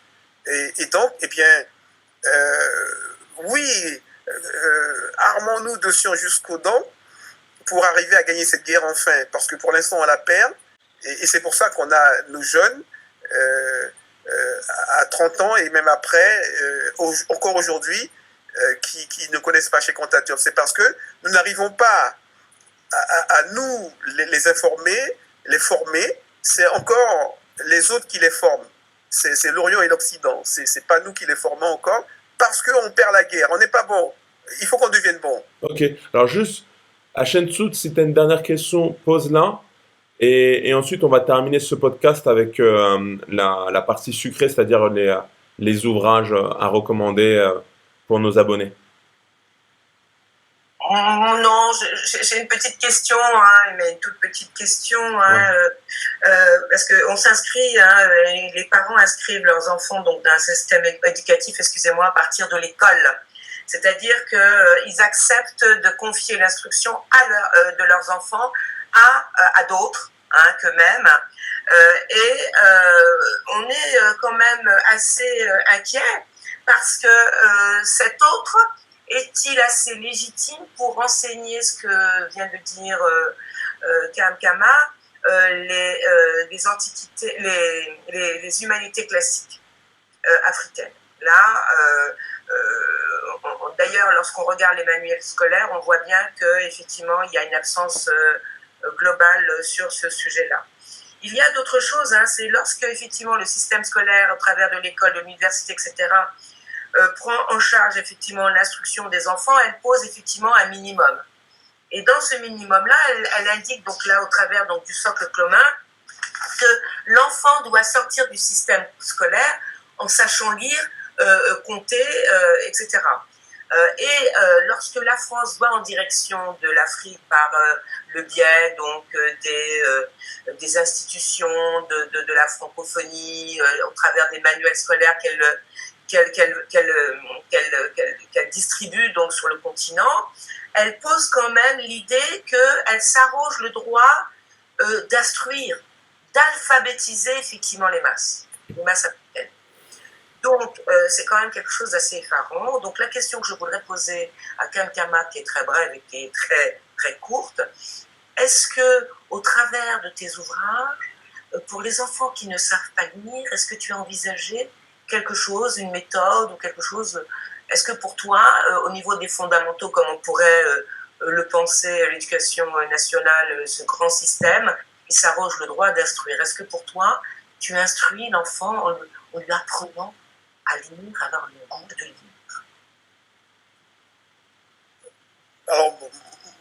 Et donc, eh bien, oui, armons-nous de science jusqu'aux dents pour arriver à gagner cette guerre enfin, parce que pour l'instant on la perd, et c'est pour ça qu'on a nos jeunes à 30 ans et même après, encore aujourd'hui, qui ne connaissent pas chez Contateur. C'est parce que nous n'arrivons pas à nous les informer, les former, c'est encore les autres qui les forment. C'est l'Orient et l'Occident, c'est pas nous qui les formons encore, parce qu'on perd la guerre, on n'est pas bon. Il faut qu'on devienne bon. Ok, alors juste, Hachensout, si tu as une dernière question, pose-la. Et ensuite, on va terminer ce podcast avec la partie sucrée, c'est-à-dire les ouvrages à recommander pour nos abonnés. Non, j'ai une petite question, hein, mais une toute petite question, hein, ouais. Parce qu'on s'inscrit, hein, les parents inscrivent leurs enfants donc, dans un système éducatif, excusez-moi, à partir de l'école. C'est-à-dire qu'ils acceptent de confier l'instruction de leurs enfants à d'autres, hein, qu'eux-mêmes. On est quand même assez inquiet parce que cet autre est-il assez légitime pour enseigner ce que vient de dire Kamkama, les antiquités, les humanités classiques africaines. Là, d'ailleurs, lorsqu'on regarde les manuels scolaires, on voit bien qu'effectivement, il y a une absence globale sur ce sujet-là. Il y a d'autres choses, hein, c'est lorsque effectivement le système scolaire, au travers de l'école, de l'université, etc., prend en charge effectivement l'instruction des enfants, elle pose effectivement un minimum. Et dans ce minimum-là, elle indique donc là au travers donc, du socle commun que l'enfant doit sortir du système scolaire en sachant lire, compter, etc. Lorsque la France va en direction de l'Afrique par le biais donc des institutions de la francophonie, au travers des manuels scolaires qu'elle distribue donc sur le continent, elle pose quand même l'idée qu'elle s'arroge le droit d'instruire, d'alphabétiser effectivement les masses africaines. Donc, c'est quand même quelque chose d'assez effarant. Donc, la question que je voudrais poser à Kamkama, qui est très brève et qui est très, très courte, est-ce que, au travers de tes ouvrages, pour les enfants qui ne savent pas lire, est-ce que tu as envisagé quelque chose, une méthode ou quelque chose? Est-ce que pour toi, au niveau des fondamentaux, comme on pourrait le penser, l'éducation nationale, ce grand système, il s'arroge le droit d'instruire. Est-ce que pour toi, tu instruis l'enfant en lui apprenant à lire, à avoir le goût de lire? Alors,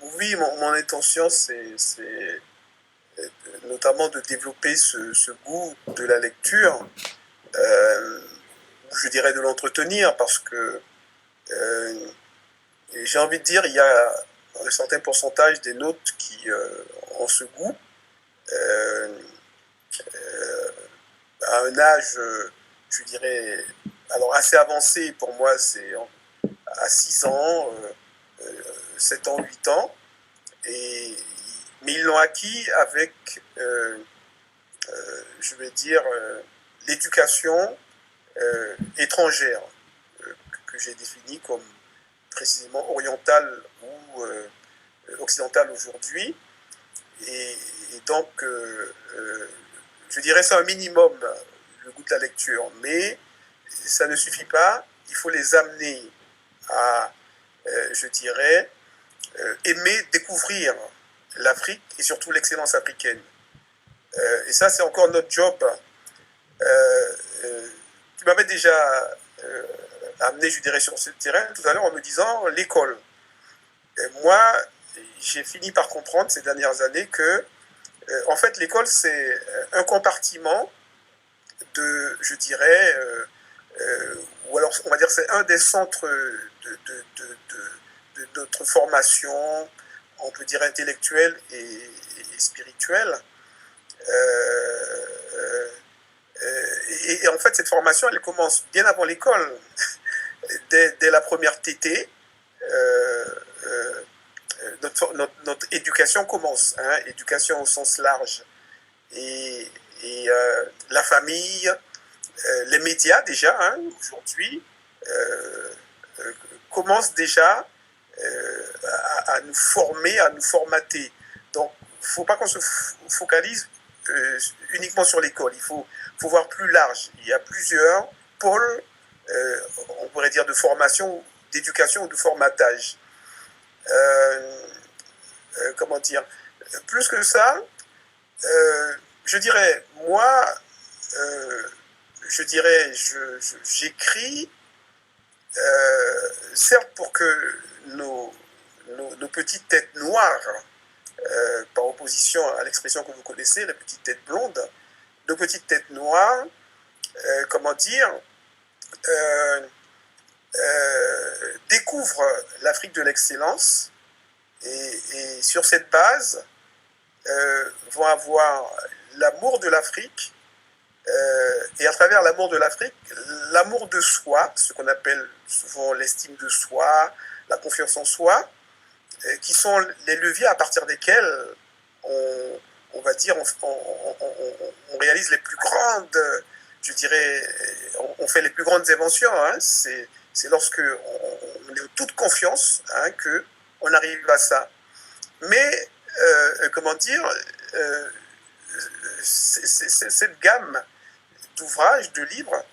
oui, mon intention, c'est notamment de développer ce goût de la lecture, euh, je dirais de l'entretenir, parce que j'ai envie de dire, il y a un certain pourcentage des nôtres qui ont ce goût. Euh, à un âge, je dirais, alors assez avancé, pour moi, c'est à 6 ans, 7 ans, 8 ans. Et, mais ils l'ont acquis avec, je vais dire, l'éducation étrangère, que j'ai définie comme précisément orientale ou occidentale aujourd'hui. Et donc, je dirais c'est un minimum, le goût de la lecture, mais ça ne suffit pas, il faut les amener à, je dirais, aimer découvrir l'Afrique et surtout l'excellence africaine. Et ça, c'est encore notre job. Tu m'avais déjà amené, je dirais, sur ce terrain tout à l'heure en me disant l'école. Et moi, j'ai fini par comprendre ces dernières années que, en fait, l'école, c'est un compartiment de, je dirais, ou alors on va dire c'est un des centres de notre formation, on peut dire intellectuelle et spirituelle. Et en fait, cette formation, elle commence bien avant l'école, dès la première tétée. Notre éducation commence, hein, éducation au sens large. Et la famille, les médias déjà, hein, aujourd'hui, commencent déjà à nous former, à nous formater. Donc, il ne faut pas qu'on se focalise uniquement sur l'école. Il faut voir plus large. Il y a plusieurs pôles, on pourrait dire, de formation, d'éducation ou de formatage. Comment dire, plus que ça, je dirais, moi, je dirais, j'écris, certes pour que nos petites têtes noires, par opposition à l'expression que vous connaissez, la petite tête blonde, nos petites têtes noires, comment dire, découvrent l'Afrique de l'excellence et sur cette base vont avoir l'amour de l'Afrique et à travers l'amour de l'Afrique, l'amour de soi, ce qu'on appelle souvent l'estime de soi, la confiance en soi, qui sont les leviers à partir desquels on va dire, on réalise les plus grandes, je dirais, on fait les plus grandes inventions. Hein, c'est lorsque on est en toute confiance, hein, qu'on arrive à ça. Mais, comment dire, cette gamme d'ouvrages, de livres,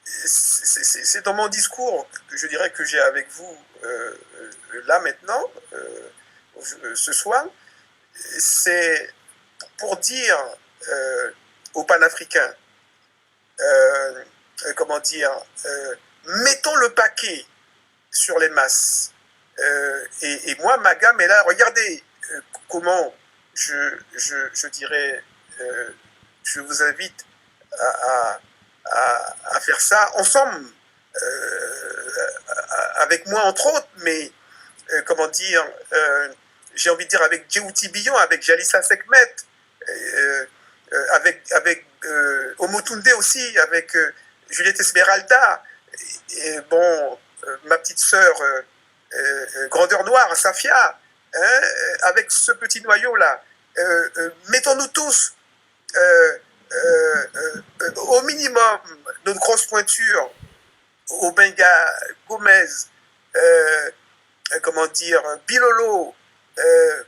c'est dans mon discours que je dirais que j'ai avec vous là maintenant, ce soir, c'est pour dire aux panafricains, comment dire, mettons le paquet sur les masses. Et moi, ma gamme est là. Regardez comment je dirais, je vous invite à faire ça ensemble, avec moi entre autres, mais comment dire, j'ai envie de dire avec Djewouti Billon, avec Jalissa Sekhmet, avec Omotunde aussi, avec Juliette Esmeralda, et bon, ma petite sœur Grandeur Noire, Safia, hein, avec ce petit noyau-là. Mettons-nous tous au minimum notre grosse pointure, Obenga, Gomez, comment dire, Bilolo,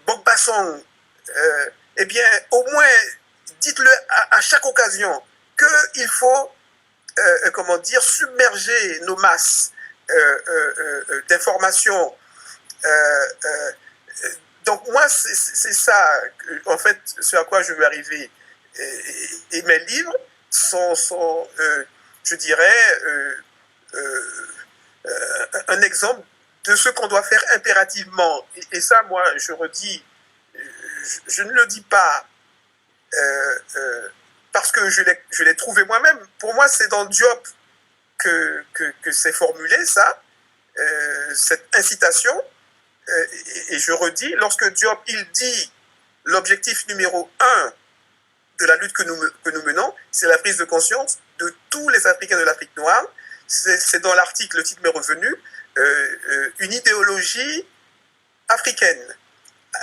Bokbassong, eh bien, au moins, dites-le à chaque occasion qu'il faut, comment dire, submerger nos masses d'informations. Donc moi, c'est ça, en fait, ce à quoi je veux arriver. Et mes livres sont je dirais, un exemple de ce qu'on doit faire impérativement. Et ça, moi, je redis, je ne le dis pas parce que je l'ai trouvé moi-même. Pour moi, c'est dans Diop que c'est formulé, ça, cette incitation. Et je redis, lorsque Diop, il dit l'objectif numéro 1 de la lutte que nous menons, c'est la prise de conscience de tous les Africains de l'Afrique noire. C'est dans l'article, le titre m'est revenu, une idéologie africaine.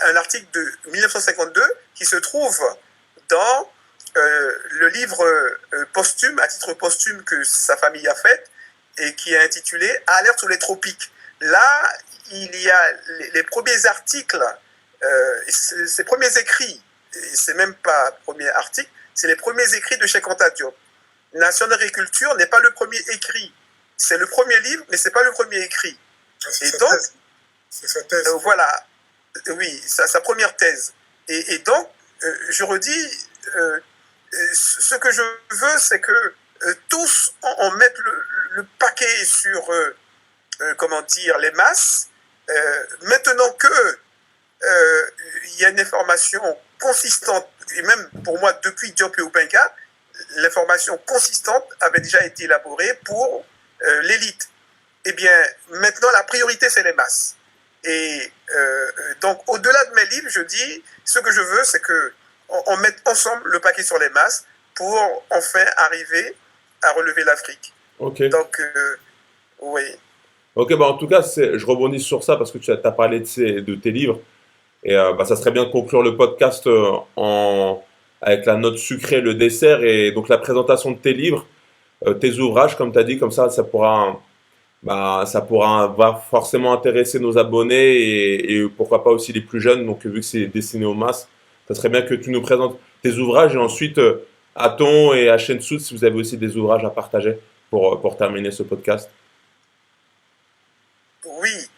Un article de 1952 qui se trouve dans le livre posthume, à titre posthume que sa famille a fait, et qui est intitulé « Alerte sur les tropiques ». Là, il y a les premiers articles, ces premiers écrits, et c'est même pas premier article, c'est les premiers écrits de Cheikh Anta Diop. Nation d'agriculture n'est pas le premier écrit. C'est le premier livre, mais c'est pas le premier écrit. Et donc, c'est sa thèse. Voilà, oui, sa première thèse. Et donc, je redis, ce que je veux, c'est que tous on mette le paquet sur, comment dire, les masses. Maintenant que il y a une information consistante, et même pour moi, depuis Diop et Obenga, l'information consistante avait déjà été élaborée pour l'élite. Eh bien, maintenant, la priorité, c'est les masses. Et donc, au-delà de mes livres, je dis, ce que je veux, c'est qu'on mette ensemble le paquet sur les masses pour enfin arriver à relever l'Afrique. Ok. Donc, oui. Ok, bah en tout cas, je rebondis sur ça parce que tu as parlé de tes livres. Et bah, ça serait bien de conclure le podcast avec la note sucrée, le dessert et donc la présentation de tes livres, tes ouvrages, comme tu as dit, comme ça ça va forcément intéresser nos abonnés et pourquoi pas aussi les plus jeunes. Donc, vu que c'est destiné aux masses, ça serait bien que tu nous présentes tes ouvrages et ensuite, Aton et Hachensout, si vous avez aussi des ouvrages à partager pour terminer ce podcast. Oui,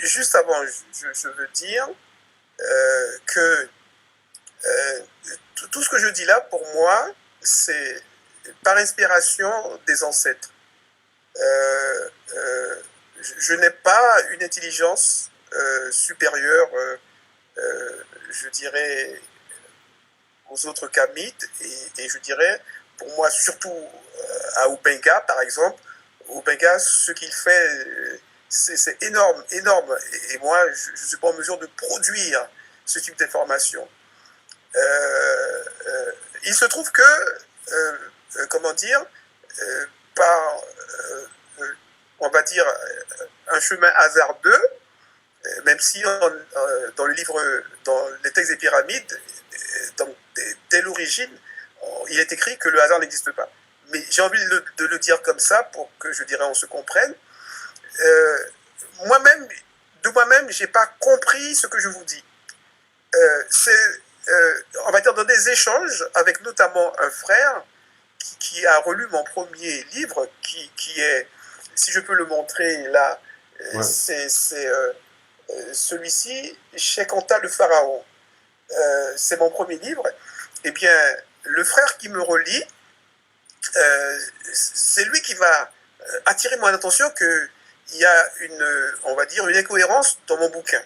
juste avant, je veux dire que tout ce que je dis là, pour moi, c'est par inspiration des ancêtres. Je n'ai pas une intelligence supérieure, je dirais, aux autres Kamites, et je dirais, pour moi, surtout à Obenga, par exemple, Obenga, ce qu'il fait, c'est énorme, énorme, et moi, je ne suis pas en mesure de produire ce type d'information. Il se trouve que, comment dire, par, on va dire, un chemin hasardeux, même si dans le livre, dans les textes des pyramides, dès l'origine, il est écrit que le hasard n'existe pas. Mais j'ai envie de le dire comme ça pour que, je dirais, on se comprenne. Moi-même, je n'ai pas compris ce que je vous dis. C'est, on va dire, dans des échanges avec notamment un frère qui a relu mon premier livre, qui est, si je peux le montrer là, ouais. C'est celui-ci, Cheikh Anta le Pharaon. C'est mon premier livre. Eh bien, le frère qui me relit, c'est lui qui va attirer mon attention qu'il y a on va dire, une incohérence dans mon bouquin.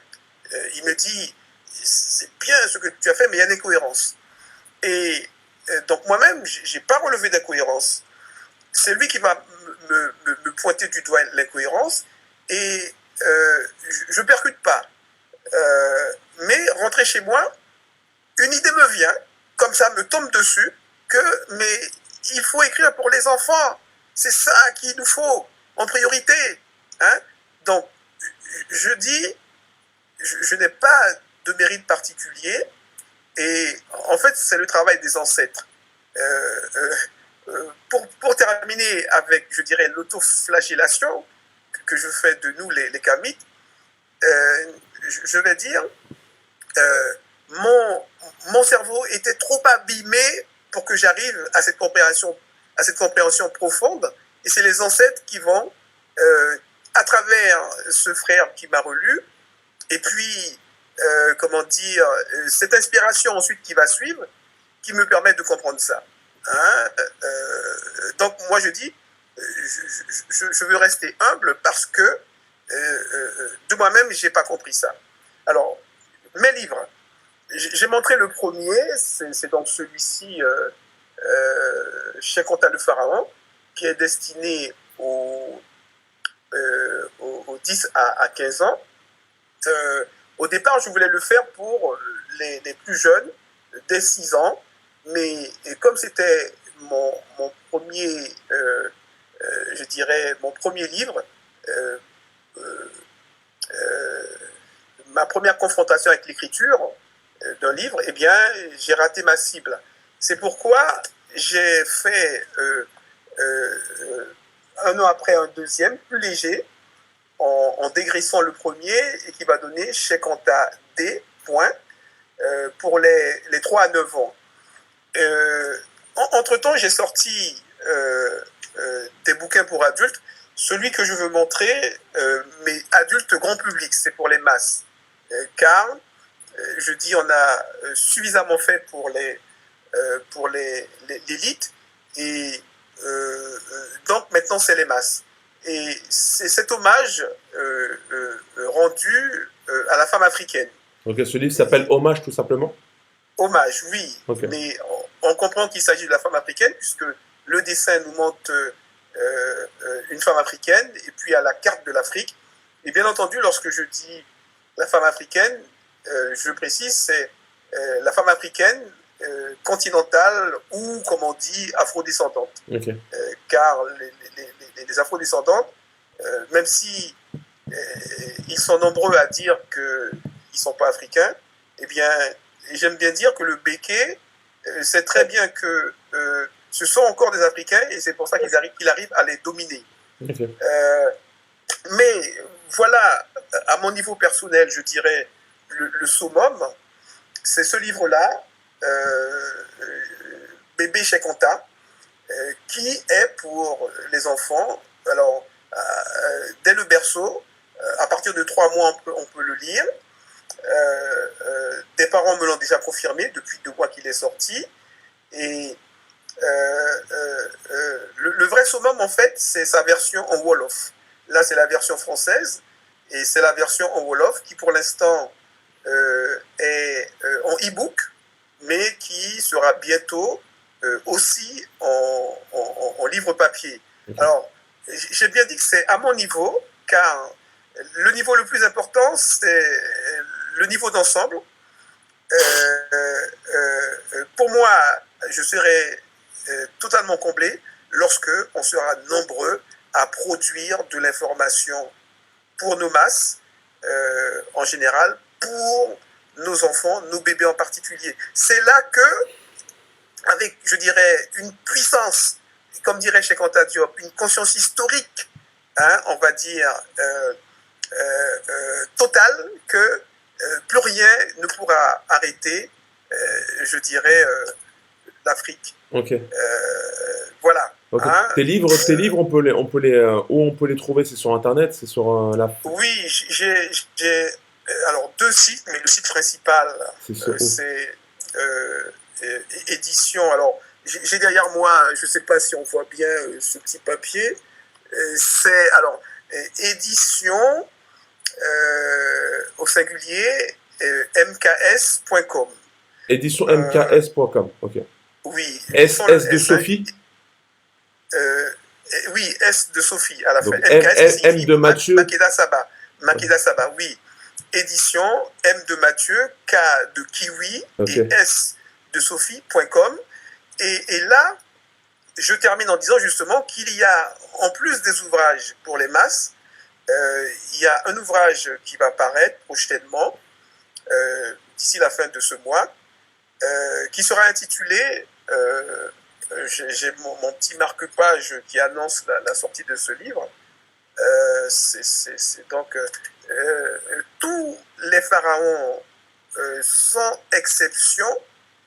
Il me dit, c'est bien ce que tu as fait, mais il y a une incohérence. Et donc moi-même, je n'ai pas relevé d'incohérence. C'est lui qui va me pointer du doigt l'incohérence et je ne percute pas. Mais rentrer chez moi, une idée me vient, comme ça me tombe dessus, mais il faut écrire pour les enfants. C'est ça qu'il nous faut en priorité. Hein? Donc, je dis, je n'ai pas de mérite particulier et en fait, c'est le travail des ancêtres. Pour terminer avec, je dirais, l'autoflagellation que je fais de nous, les Kamites, je vais dire, mon cerveau était trop abîmé pour que j'arrive à cette compréhension profonde, et c'est les ancêtres qui vont, à travers ce frère qui m'a relu, et puis, comment dire, cette inspiration ensuite qui va suivre, qui me permet de comprendre ça. Hein? Donc moi je dis, je veux rester humble parce que de moi-même, j'ai pas compris ça. Alors, mes livres, j'ai montré le premier, c'est donc celui-ci, Chez Conta le Pharaon, qui est destiné aux 10 à 15 ans. Au départ, je voulais le faire pour les plus jeunes, dès 6 ans, mais comme c'était mon premier, je dirais, mon premier livre, ma première confrontation avec l'écriture d'un livre, eh bien, j'ai raté ma cible. C'est pourquoi j'ai fait un an après un deuxième, plus léger, en dégraissant le premier et qui va donner Chez Conta D, point, pour les 3 à 9 ans. Entre-temps, j'ai sorti des bouquins pour adultes. Celui que je veux montrer, mais adulte grand public, c'est pour les masses. Car, je dis, on a suffisamment fait pour l'élite, et donc maintenant c'est les masses. Et c'est cet hommage rendu à la femme africaine. Donc ce livre s'appelle Hommage tout simplement. Hommage, oui, Okay. Mais on comprend qu'il s'agit de la femme africaine puisque le dessin nous montre une femme africaine et puis à la carte de l'Afrique. Et bien entendu, lorsque je dis la femme africaine, je précise, c'est la femme africaine continentale ou, comme on dit, afrodescendante. Okay. Car les afrodescendants, même si ils sont nombreux à dire qu'ils ne sont pas africains, eh bien, j'aime bien dire que le béké sait très bien que ce sont encore des Africains et c'est pour ça qu'il arrive à les dominer. Okay. Mais voilà, à mon niveau personnel, je dirais, le summum, c'est ce livre-là, Bébé Chez Conta, qui est pour les enfants, alors, dès le berceau, à partir de 3 mois, on peut le lire. Des parents me l'ont déjà confirmé depuis 2 mois qu'il est sorti. Et le vrai summum, en fait, c'est sa version en Wolof. Là, c'est la version française et c'est la version en Wolof qui, pour l'instant, est en e-book, mais qui sera bientôt aussi en livre papier. Okay. Alors, j'ai bien dit que c'est à mon niveau, car le niveau le plus important, c'est le niveau d'ensemble. Pour moi, je serai totalement comblé lorsque on sera nombreux à produire de l'information pour nos masses, en général, pour nos enfants, nos bébés en particulier. C'est là que, avec, je dirais, une puissance, comme dirait Cheikh Anta Diop, une conscience historique, hein, on va dire, totale, que plus rien ne pourra arrêter, je dirais, l'Afrique. Okay. Voilà. Okay. Hein, tes livres, où on peut les trouver? C'est sur Internet? C'est sur la... Oui, j'ai alors 2 sites, mais le site principal, c'est édition. Alors, j'ai derrière moi, je ne sais pas si on voit bien ce petit papier, c'est alors édition au singulier mks.com. Édition mks.com, ok. Oui. S de Sophie. Oui, S de Sophie à la donc, fin. MKS, M de Mathieu. Makeda Saba. Makeda Saba, oui. Édition, M de Mathieu, K de Kiwi, okay. Et S de Sophie.com. Et là, je termine en disant justement qu'il y a, en plus des ouvrages pour les masses, il y a un ouvrage qui va paraître prochainement, d'ici la fin de ce mois, qui sera intitulé, j'ai mon petit marque-page qui annonce la sortie de ce livre. C'est donc tous les pharaons, sans exception,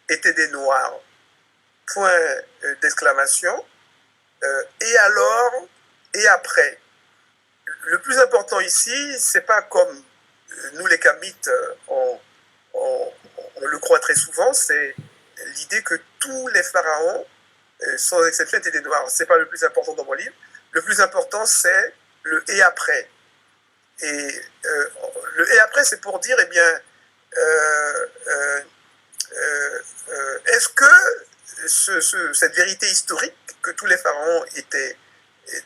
étaient des noirs. Point d'exclamation. Et alors, et après. Le plus important ici, c'est pas comme nous les Kamites, on le croit très souvent, c'est l'idée que tous les pharaons, sans exception, étaient des noirs. C'est pas le plus important dans mon livre. Le plus important, c'est le et après. et après, c'est pour dire, eh bien, est-ce que cette vérité historique, que tous les pharaons étaient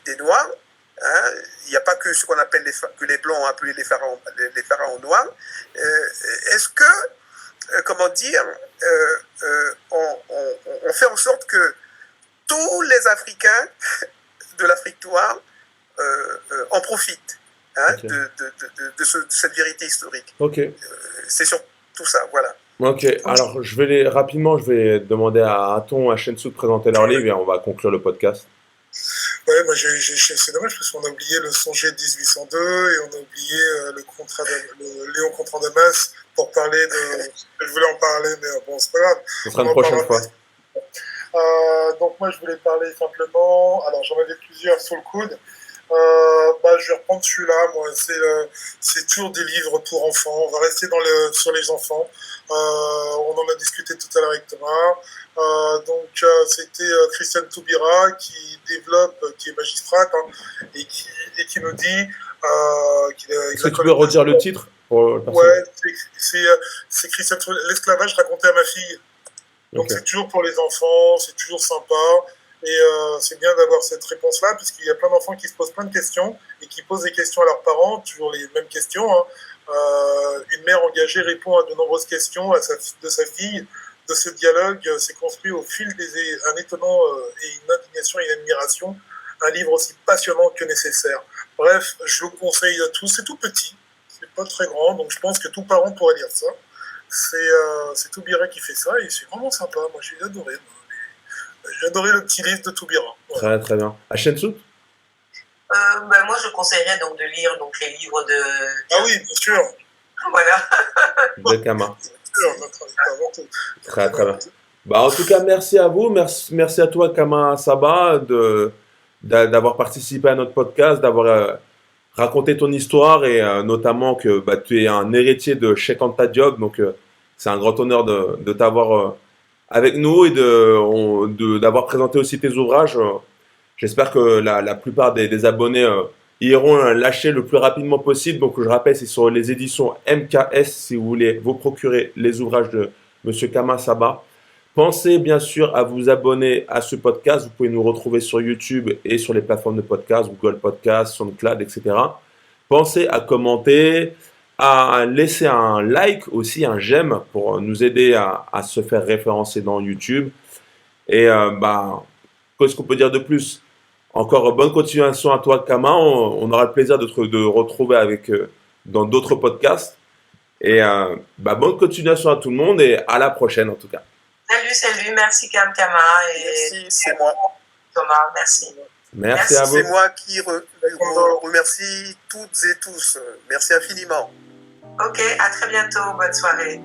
des noirs, hein, il n'y a pas que ce qu'on appelle que les blancs ont appelé les pharaons noirs, est-ce que, comment dire, on fait en sorte que tous les Africains de l'Afrique noire en profitent, hein, Ok. de cette vérité historique. Ok. C'est surtout ça, voilà. Ok. Alors, rapidement, je vais demander à Aton, à Shensu de présenter leur livre et on va conclure le podcast. Ouais, moi c'est dommage parce qu'on a oublié le Songé de 1802 et on a oublié le Léon contre Damas pour parler de. Je voulais en parler, mais bon, c'est pas grave. Ce sera une prochaine fois. Donc moi je voulais parler simplement, alors j'en avais plusieurs sous le coude, je vais reprendre celui-là, moi c'est toujours des livres pour enfants, on va rester sur les enfants, on en a discuté tout à l'heure avec Thomas, c'était Christiane Taubira qui est magistrate, hein, et qui nous dit Est-ce que tu peux redire le titre pour le ouais, c'est Christiane Taubira, l'esclavage raconté à ma fille. Donc Okay. c'est toujours pour les enfants, c'est toujours sympa, et c'est bien d'avoir cette réponse-là, puisqu'il y a plein d'enfants qui se posent plein de questions, et qui posent des questions à leurs parents, toujours les mêmes questions, hein. Une mère engagée répond à de nombreuses questions de sa fille. De ce dialogue s'est construit au fil un étonnant et une indignation et une admiration, un livre aussi passionnant que nécessaire. Bref, je le conseille à tous, c'est tout petit, c'est pas très grand, donc je pense que tout parent pourrait lire ça. C'est Taubira qui fait ça et c'est vraiment sympa. Moi, j'ai adoré. J'ai adoré le petit livre de Taubira. Voilà. Très, très bien. À Shensu Moi, je conseillerais donc de lire donc, les livres de... Ah oui, bien sûr. Voilà. de Kama. Bien sûr, notre invité avant tout. Très, très bien. Bah, en tout cas, merci à vous. Merci à toi, Kama Saba, d'avoir participé à notre podcast, d'avoir raconté ton histoire et notamment que tu es un héritier de Cheikh Anta Diop. Donc, c'est un grand honneur de t'avoir avec nous et d'avoir présenté aussi tes ouvrages. J'espère que la plupart des abonnés iront lâcher le plus rapidement possible. Donc, je rappelle, c'est sur les éditions MKS si vous voulez vous procurer les ouvrages de Monsieur Kama Saba. Pensez bien sûr à vous abonner à ce podcast. Vous pouvez nous retrouver sur YouTube et sur les plateformes de podcast, Google Podcast, SoundCloud, etc. Pensez à commenter, à laisser un like aussi, un j'aime pour nous aider à se faire référencer dans YouTube. Et qu'est-ce qu'on peut dire de plus? Encore bonne continuation à toi, Kama. On aura le plaisir de retrouver dans d'autres podcasts. Et bonne continuation à tout le monde et à la prochaine en tout cas. Salut, merci Kama. Merci, c'est moi. Thomas, merci. Merci à vous. C'est moi qui remercie toutes et tous. Merci infiniment. Ok, à très bientôt. Bonne soirée.